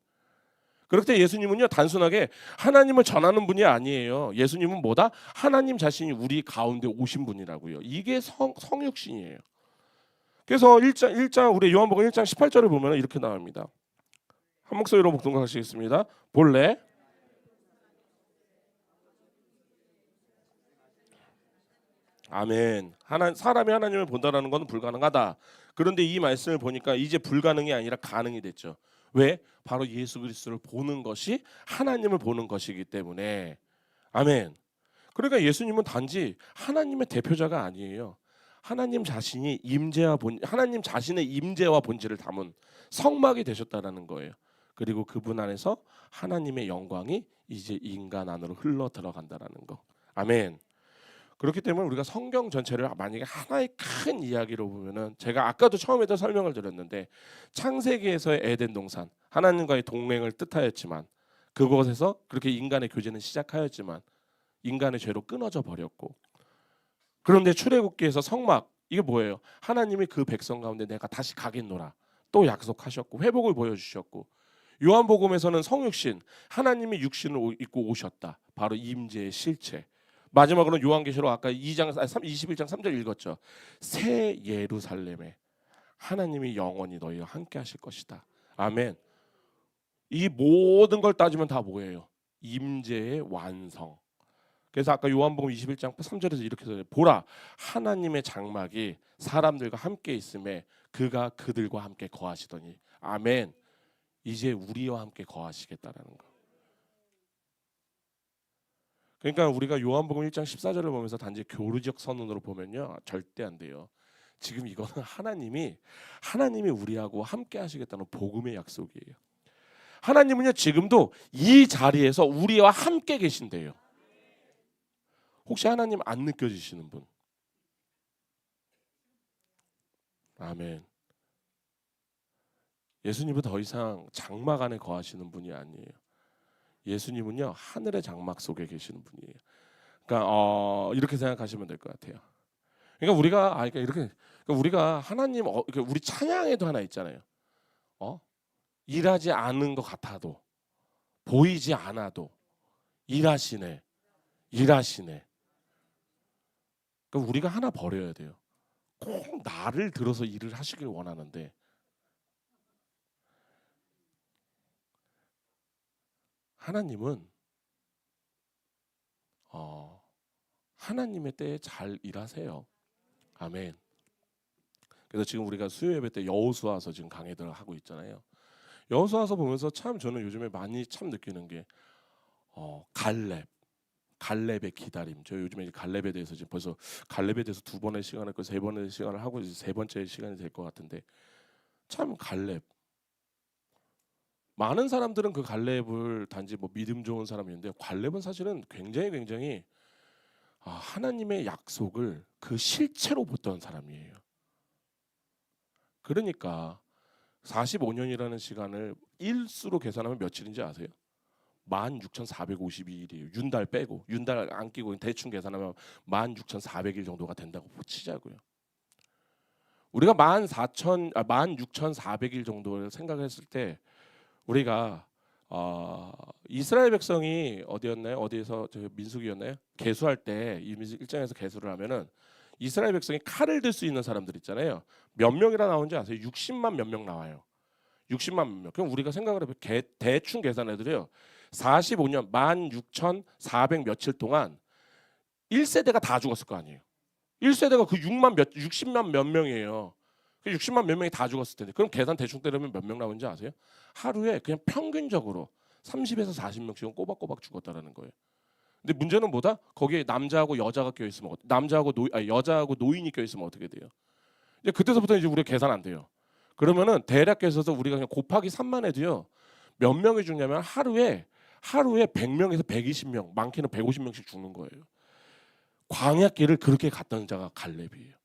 그렇기 때문에 예수님은요 단순하게 하나님을 전하는 분이 아니에요. 예수님은 뭐다? 하나님 자신이 우리 가운데 오신 분이라고요. 이게 성육신이에요. 그래서 1장 우리 요한복음 1장 18절을 보면 이렇게 나옵니다. 한 목소리로 복동하시겠습니다. 본래 아멘. 사람이 하나님을 본다라는 건 불가능하다. 그런데 이 말씀을 보니까 이제 불가능이 아니라 가능이 됐죠. 왜? 바로 예수 그리스도를 보는 것이 하나님을 보는 것이기 때문에. 아멘. 그러니까 예수님은 단지 하나님의 대표자가 아니에요. 하나님 자신의 임재와 본질을 담은 성막이 되셨다라는 거예요. 그리고 그분 안에서 하나님의 영광이 이제 인간 안으로 흘러 들어간다라는 거. 아멘. 그렇기 때문에 우리가 성경 전체를 만약에 하나의 큰 이야기로 보면은 제가 아까도 처음에도 설명을 드렸는데 창세기에서의 에덴 동산 하나님과의 동맹을 뜻하였지만 그곳에서 그렇게 인간의 교제는 시작하였지만 인간의 죄로 끊어져 버렸고 그런데 출애굽기에서 성막 이게 뭐예요? 하나님이 그 백성 가운데 내가 다시 가겠노라 또 약속하셨고 회복을 보여주셨고 요한복음에서는 성육신 하나님이 육신을 입고 오셨다 바로 임재의 실체 마지막으로 요한계시록 아까 21장 3절 읽었죠. 새 예루살렘에 하나님이 영원히 너희와 함께 하실 것이다. 아멘. 이 모든 걸 따지면 다 뭐예요? 임재의 완성. 그래서 아까 요한복음 21장 3절에서 이렇게 써요. 보라 하나님의 장막이 사람들과 함께 있음에 그가 그들과 함께 거하시더니 아멘. 이제 우리와 함께 거하시겠다라는 거. 그러니까 우리가 요한복음 1장 14절을 보면서 단지 교리적 선언으로 보면요 절대 안 돼요. 지금 이거는 하나님이 우리하고 함께 하시겠다는 복음의 약속이에요. 하나님은요 지금도 이 자리에서 우리와 함께 계신대요. 혹시 하나님 안 느껴지시는 분? 아멘. 예수님은 더 이상 장막 안에 거하시는 분이 아니에요. 예수님은요 하늘의 장막 속에 계시는 분이에요. 그러니까 이렇게 생각하시면 될 것 같아요. 그러니까 그러니까 이렇게 그러니까 우리가 하나님 그러니까 우리 찬양에도 하나 있잖아요. 어? 일하지 않은 것 같아도 보이지 않아도 일하시네. 일하시네. 그러니까 우리가 하나 버려야 돼요. 꼭 나를 들어서 일을 하시길 원하는데 하나님은 하나님의 때에 잘 일하세요. 아멘. 그래서 지금 우리가 수요 예배 때 여호수아서 지금 강의들을 하고 있잖아요. 여호수아서 보면서 참 저는 요즘에 많이 참 느끼는 게 갈렙의 기다림. 저 요즘에 갈렙에 대해서 지금 벌써 갈렙에 대해서 두 번의 시간을 세 번의 시간을 하고 이제 세 번째 시간이 될 것 같은데 참 갈렙. 많은 사람들은 그 갈렙을 단지 뭐 믿음 좋은 사람인데 갈렙은 사실은 굉장히 하나님의 약속을 그 실체로 봤던 사람이에요. 그러니까 45년이라는 시간을 일수로 계산하면 며칠인지 아세요? 16,452일이에요. 윤달 빼고 윤달 안 끼고 대충 계산하면 16,400일 정도가 된다고 치자고요. 우리가 16,400일 정도를 생각했을 때 우리가 이스라엘 백성이 어디였나요? 어디에서 민수기였나요? 계수할 때 일장에서 계수를 하면은 이스라엘 백성이 칼을 들 수 있는 사람들 있잖아요. 몇 명이라 나오는지 아세요? 60만 몇 명 나와요. 60만 몇 명. 그럼 우리가 생각을 해보면 대충 계산해드려요. 45년 16,400 며칠 동안 1세대가 다 죽었을 거 아니에요. 1세대가 그 60만 몇 명이에요. 그 60만 몇 명이 다 죽었을 텐데 그럼 계산 대충 때리면 몇 명 나오는지 아세요? 하루에 그냥 평균적으로 30에서 40명씩은 꼬박꼬박 죽었다라는 거예요. 근데 문제는 뭐다? 거기에 남자하고 여자가 껴 있으면 남자하고 여자하고 노인이 껴 있으면 어떻게 돼요? 이제 그때서부터 이제 우리가 계산 안 돼요. 그러면은 대략 계산해서 우리가 그냥 곱하기 3만 해도요. 몇 명이 죽냐면 하루에 100명에서 120명, 많게는 150명씩 죽는 거예요. 광야길을 그렇게 갔던 자가 갈렙이에요.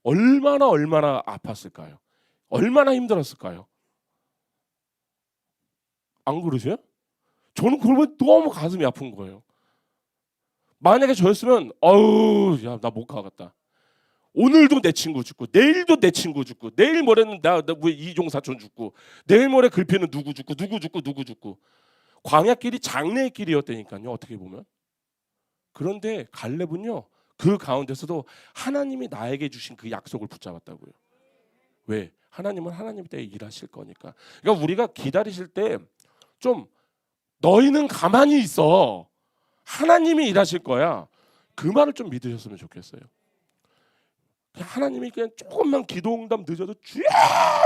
얼마나 아팠을까요? 얼마나 힘들었을까요? 안 그러세요? 저는 그러면 너무 가슴이 아픈 거예요. 만약에 저였으면 어우 야 나 못 가겠다. 오늘도 내 친구 죽고 내일도 내 친구 죽고 내일 모레는 나 이종 사촌 죽고 내일 모레 글피는 누구 죽고 광야길이 장래의 길이었다니까요. 어떻게 보면. 그런데 갈렙은요. 그 가운데서도 하나님이 나에게 주신 그 약속을 붙잡았다고요. 왜? 하나님은 하나님 때에 일하실 거니까. 그러니까 우리가 기다리실 때 좀 너희는 가만히 있어. 하나님이 일하실 거야. 그 말을 좀 믿으셨으면 좋겠어요. 하나님이 그냥 조금만 기도응답 늦어도 주야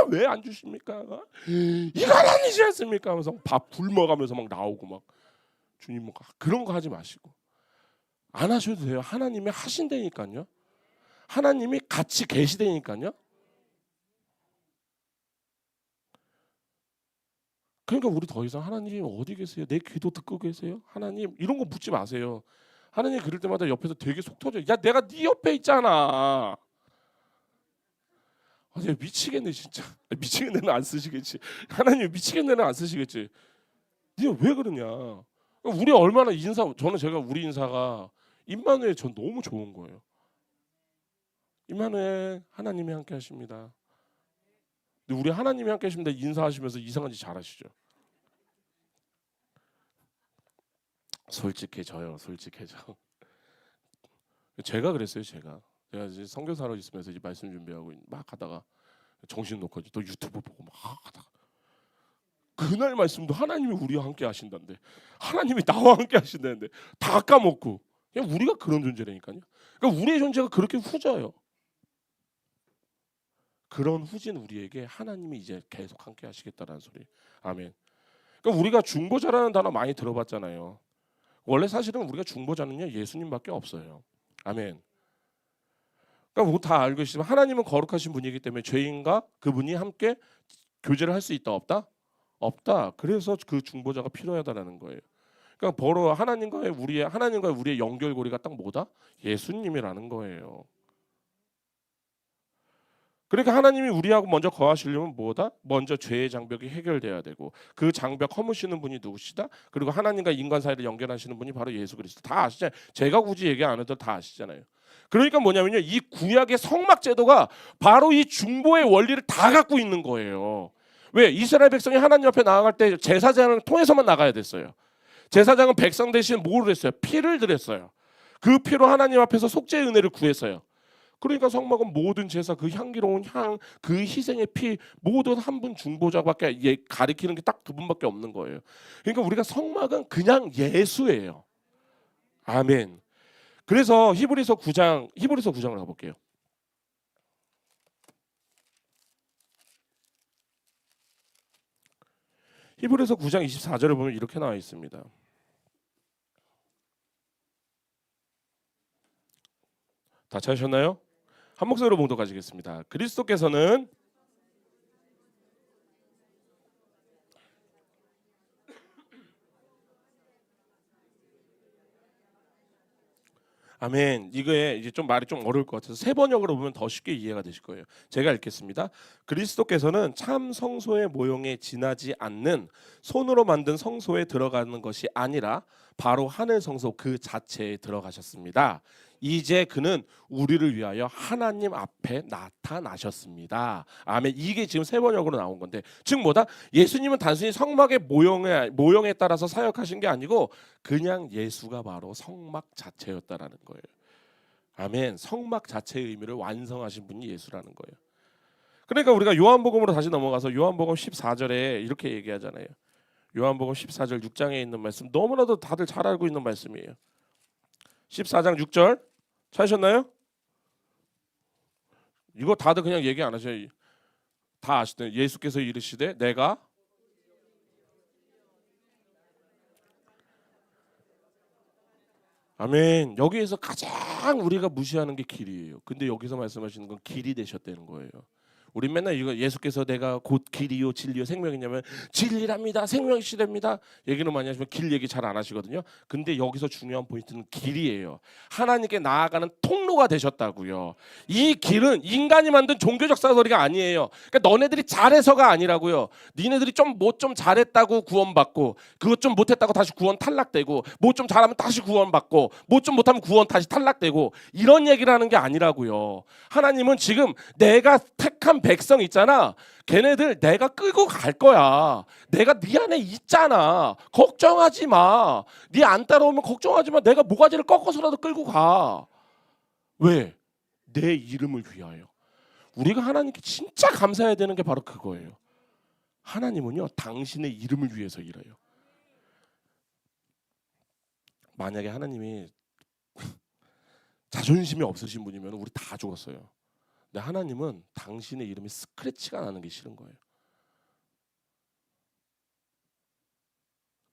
왜 안 주십니까? 이건 아니지 않습니까? 하면서 밥 굶어가면서 막 나오고 막 주님 뭐 그런 거 하지 마시고 안 하셔도 돼요. 하나님이 하신다니까요. 하나님이 같이 계시다니까요. 그러니까 우리 더 이상 하나님 어디 계세요? 내 기도 듣고 계세요? 하나님 이런 거 묻지 마세요. 하나님 그럴 때마다 옆에서 되게 속 터져. 야 내가 네 옆에 있잖아. 내가 미치겠네 진짜. 미치겠네는 안 쓰시겠지. 하나님 미치겠네는 안 쓰시겠지. 네가 왜 그러냐? 우리 얼마나 제가 우리 인사가 임마누엘 전 너무 좋은 거예요. 임마누엘 하나님이 함께 하십니다. 근데 우리 하나님이 함께 하십니다 인사하시면서 이상한 짓 잘하시죠. 솔직해져요. 제가 그랬어요. 제가 이제 선교사로 있으면서 이제 말씀 준비하고 막 하다가 정신 놓고 또 유튜브 보고 막 하다가 그날 말씀도 하나님이 우리와 함께 하신다는데 하나님이 나와 함께 하신다는데 다 까먹고 그냥 우리가 그런 존재라니까요. 그러니까 우리의 존재가 그렇게 후져요. 그런 후진 우리에게 하나님이 이제 계속 함께 하시겠다라는 소리. 아멘. 그러니까 우리가 중보자라는 단어 많이 들어봤잖아요. 원래 사실은 우리가 중보자는요 예수님밖에 없어요. 아멘. 그러니까 다 알고 계시지만 하나님은 거룩하신 분이기 때문에 죄인과 그분이 함께 교제를 할 수 있다 없다? 없다. 그래서 그 중보자가 필요하다라는 거예요. 그러니까 바로 하나님과의 우리의 연결고리가 딱 뭐다? 예수님이라는 거예요. 그러니까 하나님이 우리하고 먼저 거하시려면 뭐다? 먼저 죄의 장벽이 해결돼야 되고 그 장벽 허무시는 분이 누구시다? 그리고 하나님과 인간 사이를 연결하시는 분이 바로 예수 그리스도. 다 아시잖아요. 제가 굳이 얘기 안 해도 다 아시잖아요. 그러니까 뭐냐면요, 이 구약의 성막 제도가 바로 이 중보의 원리를 다 갖고 있는 거예요. 왜? 이스라엘 백성이 하나님 앞에 나아갈 때 제사장을 통해서만 나가야 됐어요. 제사장은 백성 대신 뭐를 했어요? 피를 드렸어요. 그 피로 하나님 앞에서 속죄의 은혜를 구했어요. 그러니까 성막은 모든 제사, 그 향기로운 향, 그 희생의 피, 모든 한 분 중보자밖에 가리키는 게 딱 그분밖에 없는 거예요. 그러니까 우리가 성막은 그냥 예수예요. 아멘. 그래서 히브리서 9장을 가볼게요. 히브리서 9장 24절을 보면 이렇게 나와 있습니다. 다 찾으셨나요? 한 목소리로 봉독하시겠습니다. 그리스도께서는 아멘. 이거에 이제 좀 말이 좀 어려울 것 같아서 세 번역으로 보면 더 쉽게 이해가 되실 거예요. 제가 읽겠습니다. 그리스도께서는 참 성소의 모형에 지나지 않는 손으로 만든 성소에 들어가는 것이 아니라 바로 하늘 성소 그 자체에 들어가셨습니다. 이제 그는 우리를 위하여 하나님 앞에 나타나셨습니다. 아멘. 이게 지금 세 번역으로 나온 건데, 즉 뭐다? 예수님은 단순히 성막의 모형에 따라서 사역하신 게 아니고 그냥 예수가 바로 성막 자체였다라는 거예요. 아멘. 성막 자체의 의미를 완성하신 분이 예수라는 거예요. 그러니까 우리가 요한복음으로 다시 넘어가서 요한복음 14절에 이렇게 얘기하잖아요. 요한복음 14절 6장에 있는 말씀, 너무나도 다들 잘 알고 있는 말씀이에요. 14장 6절 찾으셨나요? 이거 다들 그냥 얘기 안 하셔요. 다 아시죠? 예수께서 이르시되 내가 아멘. 여기에서 가장 우리가 무시하는 게 길이에요. 근데 여기서 말씀하시는 건 길이 되셨다는 거예요. 우리 맨날 이거 예수께서 내가 곧 길이요 진리요 생명이냐면 진리랍니다. 생명이시랍니다. 얘기는 많이 하시면 길 얘기 잘 안 하시거든요. 근데 여기서 중요한 포인트는 길이에요. 하나님께 나아가는 통로가 되셨다고요. 이 길은 인간이 만든 종교적 사설이가 아니에요. 그러니까 너네들이 잘해서가 아니라고요. 니네들이 좀 뭐 좀 잘했다고 구원받고, 그것 좀 못했다고 다시 구원 탈락되고, 뭐 좀 잘하면 다시 구원받고, 뭐 좀 못하면 구원 다시 탈락되고, 이런 얘기를 하는 게 아니라고요. 하나님은 지금 내가 택한 백성 있잖아. 걔네들 내가 끌고 갈 거야. 내가 네 안에 있잖아. 걱정하지 마. 네 안 따라오면 걱정하지 마. 내가 모가지를 꺾어서라도 끌고 가. 왜? 내 이름을 위하여. 우리가 하나님께 진짜 감사해야 되는 게 바로 그거예요. 하나님은요, 당신의 이름을 위해서 일해요. 만약에 하나님이 자존심이 없으신 분이면 우리 다 죽었어요. 근데 하나님은 당신의 이름이 스크래치가 나는 게 싫은 거예요.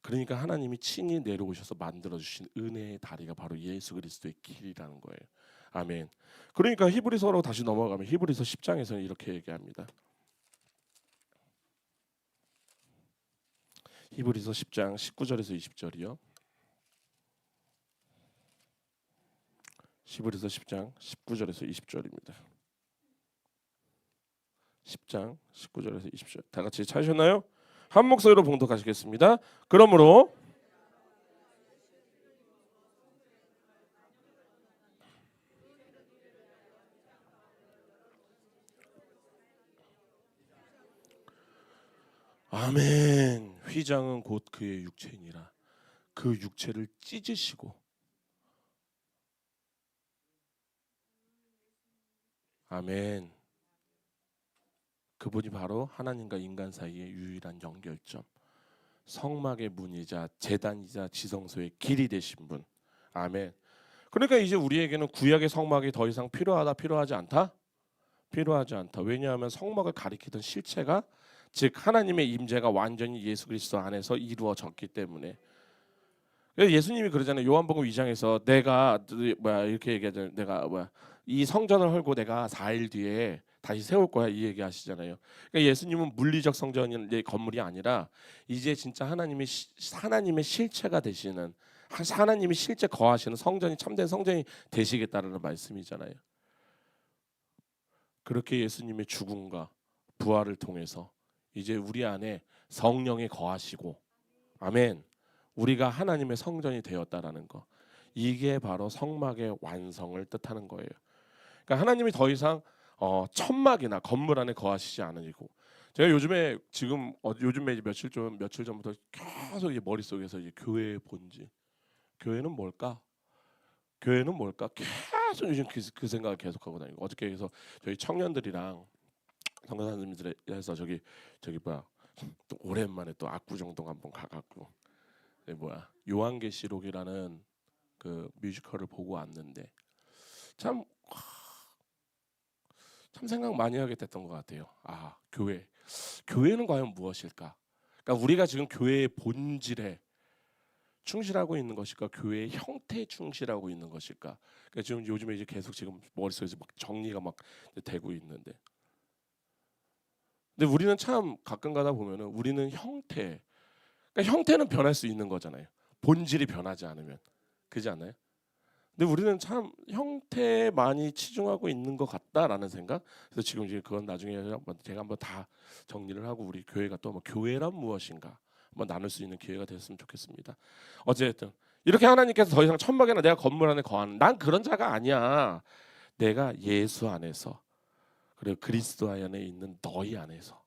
그러니까 하나님이 친히 내려오셔서 만들어주신 은혜의 다리가 바로 예수 그리스도의 길이라는 거예요. 아멘. 그러니까 히브리서로 다시 넘어가면 히브리서 10장에서는 이렇게 얘기합니다. 히브리서 10장 19절에서 20절이요. 히브리서 10장 19절에서 20절입니다. 10장 19절에서 20절. 다 같이 찾으셨나요? 한 목소리로 봉독하시겠습니다. 그러므로 아멘. 휘장은 곧 그의 육체이니라. 그 육체를 찢으시고 아멘. 그분이 바로 하나님과 인간 사이의 유일한 연결점, 성막의 문이자 제단이자 지성소의 길이 되신 분. 아멘. 그러니까 이제 우리에게는 구약의 성막이 더 이상 필요하다, 필요하지 않다? 필요하지 않다. 왜냐하면 성막을 가리키던 실체가, 즉 하나님의 임재가 완전히 예수 그리스도 안에서 이루어졌기 때문에. 예수님이 그러잖아요. 요한복음 2장에서 내가 이렇게 얘기하잖아요. 내가 이 성전을 헐고 내가 4일 뒤에 다시 세울 거야, 이 얘기 하시잖아요. 그러니까 예수님은 물리적 성전의 건물이 아니라 이제 진짜 하나님의 실체가 되시는, 하나님이 실제 거하시는 성전이, 참된 성전이 되시겠다는 말씀이잖아요. 그렇게 예수님의 죽음과 부활을 통해서 이제 우리 안에 성령이 거하시고, 아멘, 우리가 하나님의 성전이 되었다라는 거. 이게 바로 성막의 완성을 뜻하는 거예요. 그러니까 하나님이 더 이상 천막이나 건물 안에 거하시지 않으시고, 제가 요즘에 지금 요즘에 이제 며칠 전부터 계속 이제 머릿속에서 이제 교회의 본질, 교회는 뭘까? 교회는 뭘까? 계속 요즘 그 생각을 계속하고 다니고, 어저께 그래서 저희 청년들이랑 선교사님들에서 저기 뭐야, 또 오랜만에 또 압구정동 한번 가갖고 요한계시록이라는 그 뮤지컬을 보고 왔는데 참 생각 많이 하게 됐던 것 같아요. 교회는 과연 무엇일까? 그러니까 우리가 지금 교회의 본질에 충실하고 있는 것일까? 교회의 형태에 충실하고 있는 것일까? 그러니까 지금 요즘에 이제 계속 지금 머릿속에서 막 정리가 막 되고 있는데, 근데 우리는 참 가끔 가다 보면은 우리는 그러니까 형태는 변할 수 있는 거잖아요. 본질이 변하지 않으면, 그렇지 않나요? 근데 우리는 참 형태에 많이 치중하고 있는 것 같다라는 생각. 그래서 지금 이제 그건 나중에 제가 한번 다 정리를 하고 우리 교회가 또 뭐 교회란 무엇인가 한번 나눌 수 있는 기회가 됐으면 좋겠습니다. 어쨌든 이렇게 하나님께서 더 이상 천막에나 내가 건물 안에 거하는, 난 그런 자가 아니야. 내가 예수 안에서, 그리고 그리스도 안에 있는 너희 안에서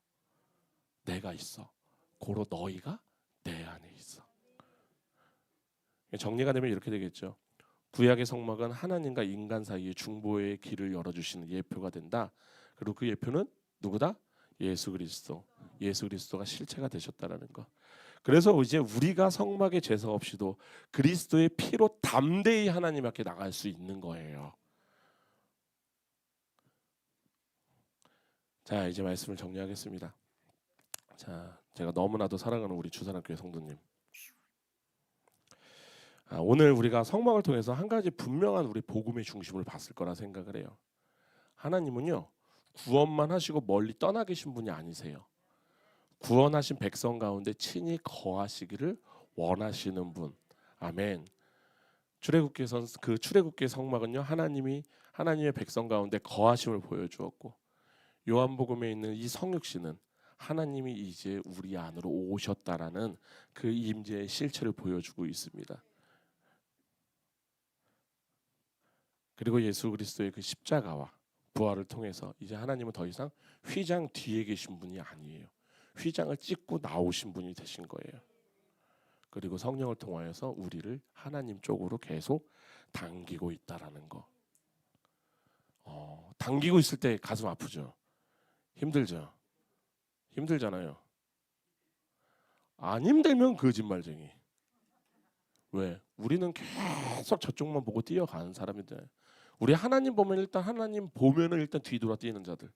내가 있어. 고로 너희가 내 안에 있어. 정리가 되면 이렇게 되겠죠. 구약의 성막은 하나님과 인간 사이의 중보의 길을 열어주시는 예표가 된다. 그리고 그 예표는 누구다? 예수 그리스도. 예수 그리스도가 실체가 되셨다라는 거. 그래서 이제 우리가 성막의 제사 없이도 그리스도의 피로 담대히 하나님 앞에 나갈 수 있는 거예요. 자, 이제 말씀을 정리하겠습니다. 자, 제가 너무나도 사랑하는 우리 주산학교의 성도님, 오늘 우리가 성막을 통해서 한 가지 분명한 우리 복음의 중심을 봤을 거라 생각을 해요. 하나님은요, 구원만 하시고 멀리 떠나 계신 분이 아니세요. 구원하신 백성 가운데 친히 거하시기를 원하시는 분. 아멘. 그 출애굽기의 성막은요, 하나님의 백성 가운데 거하심을 보여주었고, 요한복음에 있는 이 성육신은 하나님이 이제 우리 안으로 오셨다라는 그 임재의 실체를 보여주고 있습니다. 그리고 예수 그리스도의 그 십자가와 부활을 통해서 이제 하나님은 더 이상 휘장 뒤에 계신 분이 아니에요. 휘장을 찢고 나오신 분이 되신 거예요. 그리고 성령을 통하여서 우리를 하나님 쪽으로 계속 당기고 있다라는 거. 당기고 있을 때 가슴 아프죠. 힘들죠. 힘들잖아요. 안 힘들면 거짓말쟁이. 왜? 우리는 계속 저쪽만 보고 뛰어가는 사람인데, 우리 하나님 보면은 일단 뒤돌아 뛰는 자들.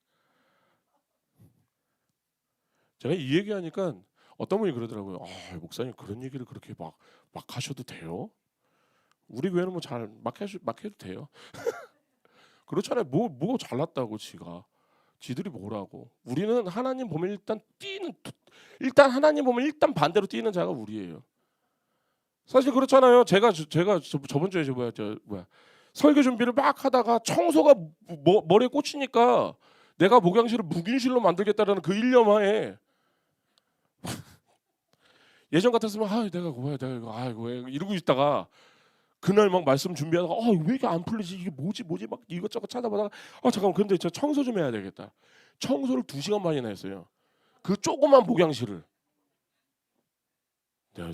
제가 이 얘기하니까 어떤 분이 그러더라고요. 목사님 그런 얘기를 그렇게 막 하셔도 돼요? 우리 교회는 뭐 잘 막 해도 돼요. 그렇잖아요. 뭐 잘났다고 지들이 뭐라고. 우리는 하나님 보면 일단 하나님 보면 일단 반대로 뛰는 자가 우리예요. 사실 그렇잖아요. 제가 저번 주에 설교 준비를 막 하다가 청소가 머리에 꽂히니까 내가 목양실을 묵인실로 만들겠다라는 그 일념하에 예전 같았으면 내가 이거 왜 이러고 있다가 그날 막 말씀 준비하다가 왜 이게 안 풀리지, 이게 뭐지 막 이것저것 찾아보다가 잠깐만, 근데 저 청소 좀 해야 되겠다. 청소를 2시간 만이나 했어요. 그 조그만 목양실을. 내가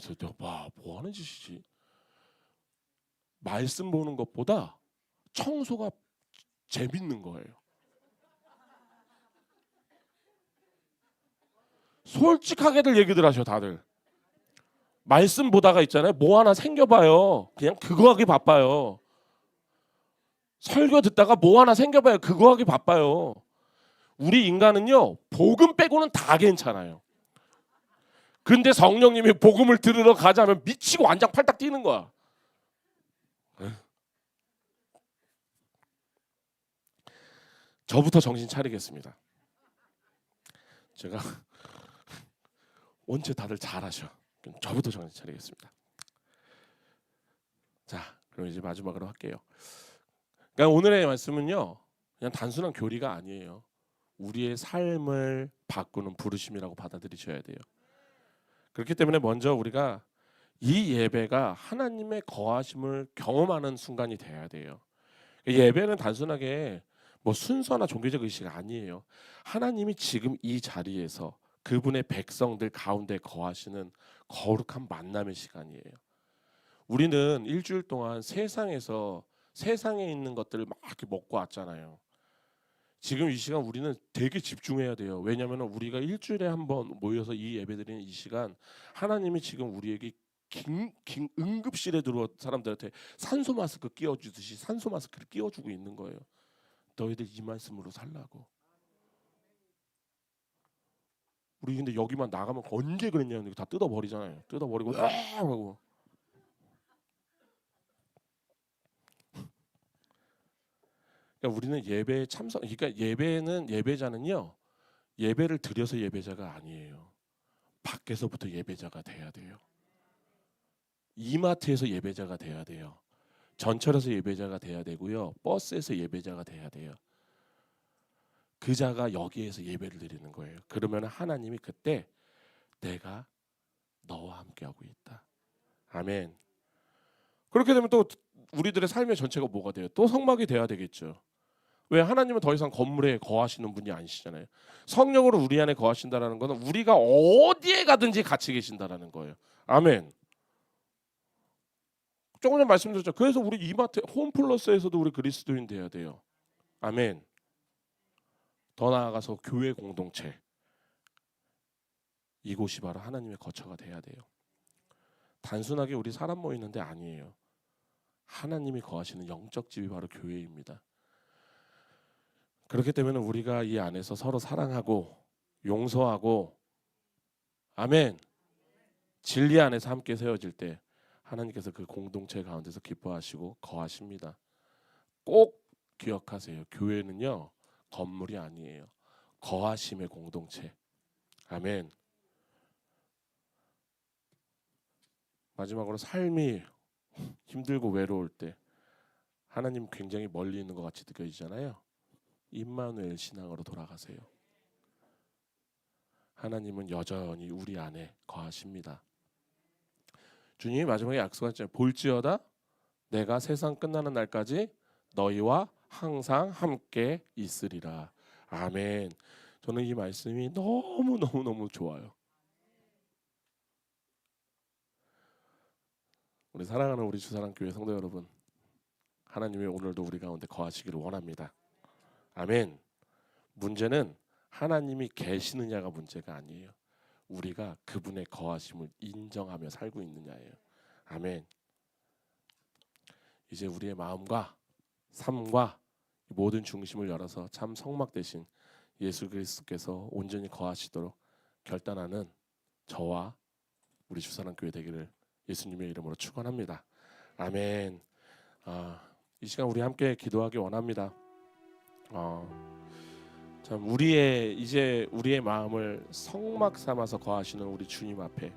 뭐 하는 짓이지? 말씀 보는 것보다 청소가 재밌는 거예요. 솔직하게들 얘기들 하셔 다들. 말씀 보다가 있잖아요. 뭐 하나 생겨봐요. 그냥 그거 하기 바빠요. 설교 듣다가 뭐 하나 생겨봐요. 그거 하기 바빠요. 우리 인간은요, 복음 빼고는 다 괜찮아요. 근데 성령님이 복음을 들으러 가자면 미치고 완장팔딱 뛰는 거야. 저부터 정신 차리겠습니다. 제가 원체 다들 잘하셔. 저부터 정신 차리겠습니다. 자, 그럼 이제 마지막으로 할게요. 그러니까 오늘의 말씀은요, 그냥 단순한 교리가 아니에요. 우리의 삶을 바꾸는 부르심이라고 받아들이셔야 돼요. 그렇기 때문에 먼저 우리가 이 예배가 하나님의 거하심을 경험하는 순간이 돼야 돼요. 예배는 단순하게 뭐 순서나 종교적 의식 아니에요. 하나님이 지금 이 자리에서 그분의 백성들 가운데 거하시는 거룩한 만남의 시간이에요. 우리는 일주일 동안 세상에 있는 것들을 막 이렇게 먹고 왔잖아요. 지금 이 시간 우리는 되게 집중해야 돼요. 왜냐하면 우리가 일주일에 한 번 모여서 이 예배드리는 이 시간, 하나님이 지금 우리에게 응급실에 들어온 사람들한테 산소 마스크 끼워주듯이 산소 마스크를 끼워주고 있는 거예요. 너희들 이 말씀으로 살라고. 우리 근데 여기만 나가면 언제 그랬냐면 다 뜯어버리잖아요. 뜯어버리고 하고. 그러니까 우리는 예배에 참석. 그러니까 예배자는요. 예배를 드려서 예배자가 아니에요. 밖에서부터 예배자가 돼야 돼요. 이마트에서 예배자가 돼야 돼요. 전철에서 예배자가 돼야 되고요. 버스에서 예배자가 돼야 돼요. 그 자가 여기에서 예배를 드리는 거예요. 그러면 하나님이 그때 내가 너와 함께하고 있다. 아멘. 그렇게 되면 또 우리들의 삶의 전체가 뭐가 돼요? 또 성막이 돼야 되겠죠. 왜? 하나님은 더 이상 건물에 거하시는 분이 아니시잖아요. 성령으로 우리 안에 거하신다라는 것은 우리가 어디에 가든지 같이 계신다라는 거예요. 아멘. 조금 전에 말씀드렸죠. 그래서 우리 이마트 홈플러스에서도 우리 그리스도인 돼야 돼요. 아멘. 더 나아가서 교회 공동체, 이곳이 바로 하나님의 거처가 돼야 돼요. 단순하게 우리 사람 모이는 데 아니에요. 하나님이 거하시는 영적 집이 바로 교회입니다. 그렇기 때문에 우리가 이 안에서 서로 사랑하고 용서하고, 아멘, 진리 안에서 함께 세워질 때 하나님께서 그 공동체 가운데서 기뻐하시고 거하십니다. 꼭 기억하세요. 교회는요, 건물이 아니에요. 거하심의 공동체. 아멘. 마지막으로 삶이 힘들고 외로울 때 하나님 굉장히 멀리 있는 것 같이 느껴지잖아요. 임마누엘 신앙으로 돌아가세요. 하나님은 여전히 우리 안에 거하십니다. 주님이 마지막에 약속하셨잖아요. 볼지어다 내가 세상 끝나는 날까지 너희와 항상 함께 있으리라. 아멘. 저는 이 말씀이 너무 좋아요. 우리 사랑하는 우리 주사랑교회 성도 여러분, 하나님이 오늘도 우리 가운데 거하시기를 원합니다. 아멘. 문제는 하나님이 계시느냐가 문제가 아니에요. 우리가 그분의 거하심을 인정하며 살고 있느냐예요. 아멘. 이제 우리의 마음과 삶과 모든 중심을 열어서 참 성막 대신 예수 그리스도께서 온전히 거하시도록 결단하는 저와 우리 주사랑교회 되기를 예수님의 이름으로 축원합니다. 아멘. 이 시간 우리 함께 기도하기 원합니다. 참 우리의 마음을 성막 삼아서 거하시는 우리 주님 앞에.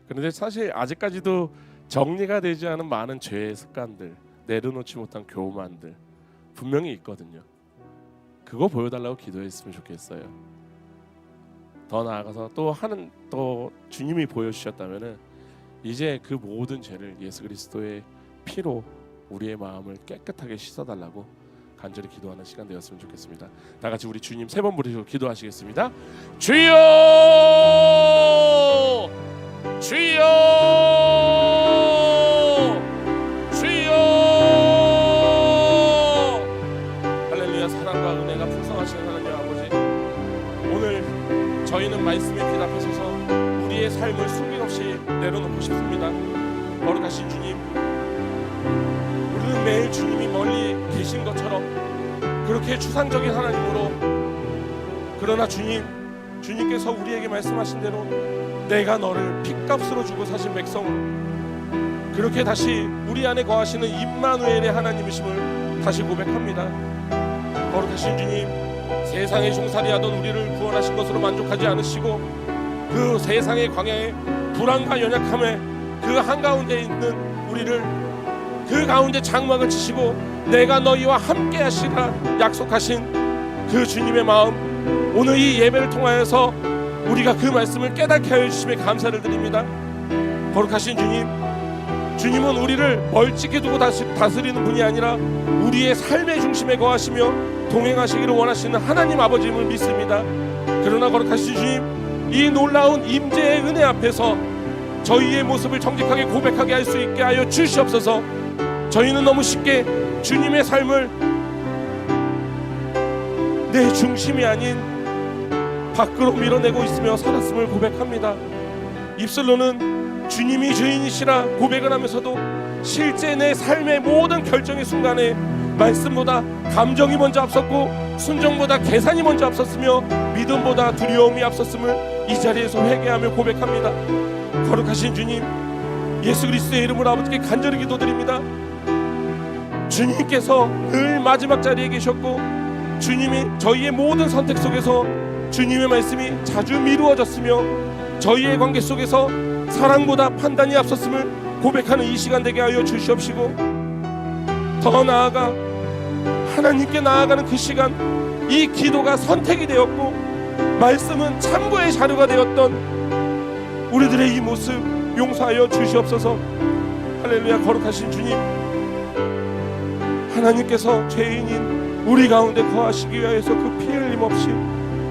그런데 사실 아직까지도 정리가 되지 않은 많은 죄의 습관들, 내려놓지 못한 교만들 분명히 있거든요. 그거 보여달라고 기도했으면 좋겠어요. 더 나아가서 또 주님이 보여주셨다면은 이제 그 모든 죄를 예수 그리스도의 피로 우리의 마음을 깨끗하게 씻어달라고 간절히 기도하는 시간 되었으면 좋겠습니다. 다 같이 우리 주님 3번 부르시고 기도하시겠습니다. 주여, 주여, 주여. 할렐루야. 사랑과 은혜가 풍성하시는 하나님 아버지, 오늘 저희는 말씀의 빛 앞에 서서 우리의 삶을 숨김없이 내려놓고 싶습니다. 거룩하신 주님, 우리는 매일 주님이 멀리 계신 것처럼 그렇게 추상적인 하나님으로, 그러나 주님께서 우리에게 말씀하신 대로 내가 너를 핏값으로 주고 사신 백성으로 그렇게 다시 우리 안에 거하시는 임마누엘의 하나님이심을 다시 고백합니다. 거룩하신 주님, 세상에 종살이하던 우리를 구원하신 것으로 만족하지 않으시고 그 세상의 광야에 불안과 연약함에 그 한가운데 있는 우리를 그 가운데 장막을 치시고 내가 너희와 함께 하시라 약속하신 그 주님의 마음, 오늘 이 예배를 통하여서 우리가 그 말씀을 깨닫게 하여 주심에 감사를 드립니다. 거룩하신 주님, 주님은 우리를 멀찍이 두고 다스리는 분이 아니라 우리의 삶의 중심에 거하시며 동행하시기를 원하시는 하나님 아버지임을 믿습니다. 그러나 거룩하신 주님, 이 놀라운 임재의 은혜 앞에서 저희의 모습을 정직하게 고백하게 할 수 있게 하여 주시옵소서. 저희는 너무 쉽게 주님의 삶을 내 중심이 아닌 밖으로 밀어내고 있으며 살았음을 고백합니다. 입술로는 주님이 주인이시라 고백을 하면서도 실제 내 삶의 모든 결정의 순간에 말씀보다 감정이 먼저 앞섰고 순종보다 계산이 먼저 앞섰으며 믿음보다 두려움이 앞섰음을 이 자리에서 회개하며 고백합니다. 거룩하신 주님, 예수 그리스도의 이름으로 아버지께 간절히 기도드립니다. 주님께서 늘 마지막 자리에 계셨고 주님이 저희의 모든 선택 속에서 주님의 말씀이 자주 미루어졌으며 저희의 관계 속에서 사랑보다 판단이 앞섰음을 고백하는 이 시간 되게 하여 주시옵시고, 더 나아가 하나님께 나아가는 그 시간, 이 기도가 선택이 되었고 말씀은 참고의 자료가 되었던 우리들의 이 모습 용서하여 주시옵소서. 할렐루야. 거룩하신 주님, 하나님께서 죄인인 우리 가운데 거하시기 위하여서 그 피 흘림 없이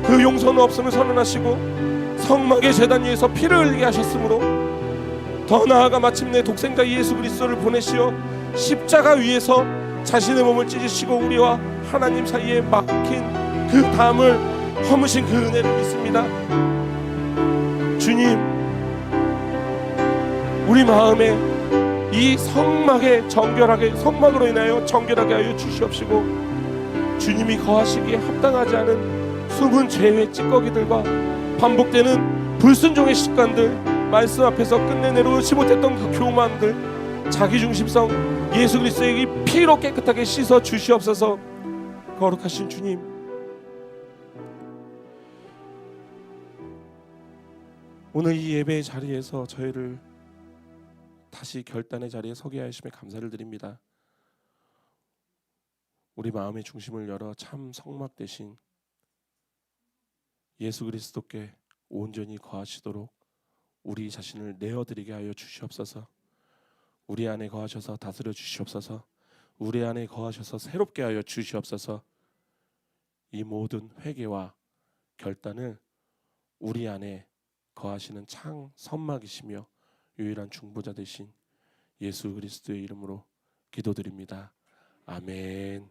그 용서는 없음을 선언하시고 성막의 제단 위에서 피를 흘리게 하셨으므로, 더 나아가 마침내 독생자 예수 그리스도를 보내시어 십자가 위에서 자신의 몸을 찢으시고 우리와 하나님 사이에 막힌 그 담을 허무신 그 은혜를 믿습니다. 주님, 우리 마음에 이 성막으로 인하여 정결하게 하여 주시옵시고, 주님이 거하시기에 합당하지 않은 숨은 죄의 찌꺼기들과 반복되는 불순종의 습관들, 말씀 앞에서 끝내 내려오지 못했던 그 교만들, 자기중심성, 예수 그리스도의 이 피로 깨끗하게 씻어 주시옵소서. 거룩하신 주님, 오늘 이 예배의 자리에서 저희를 다시 결단의 자리에 서게 하심에 감사를 드립니다. 우리 마음의 중심을 열어 참 성막 대신 예수 그리스도께 온전히 거하시도록 우리 자신을 내어드리게 하여 주시옵소서. 우리 안에 거하셔서 다스려 주시옵소서. 우리 안에 거하셔서 새롭게 하여 주시옵소서. 이 모든 회개와 결단을 우리 안에 거하시는 창 선막이시며 유일한 중보자 되신 예수 그리스도의 이름으로 기도드립니다. 아멘.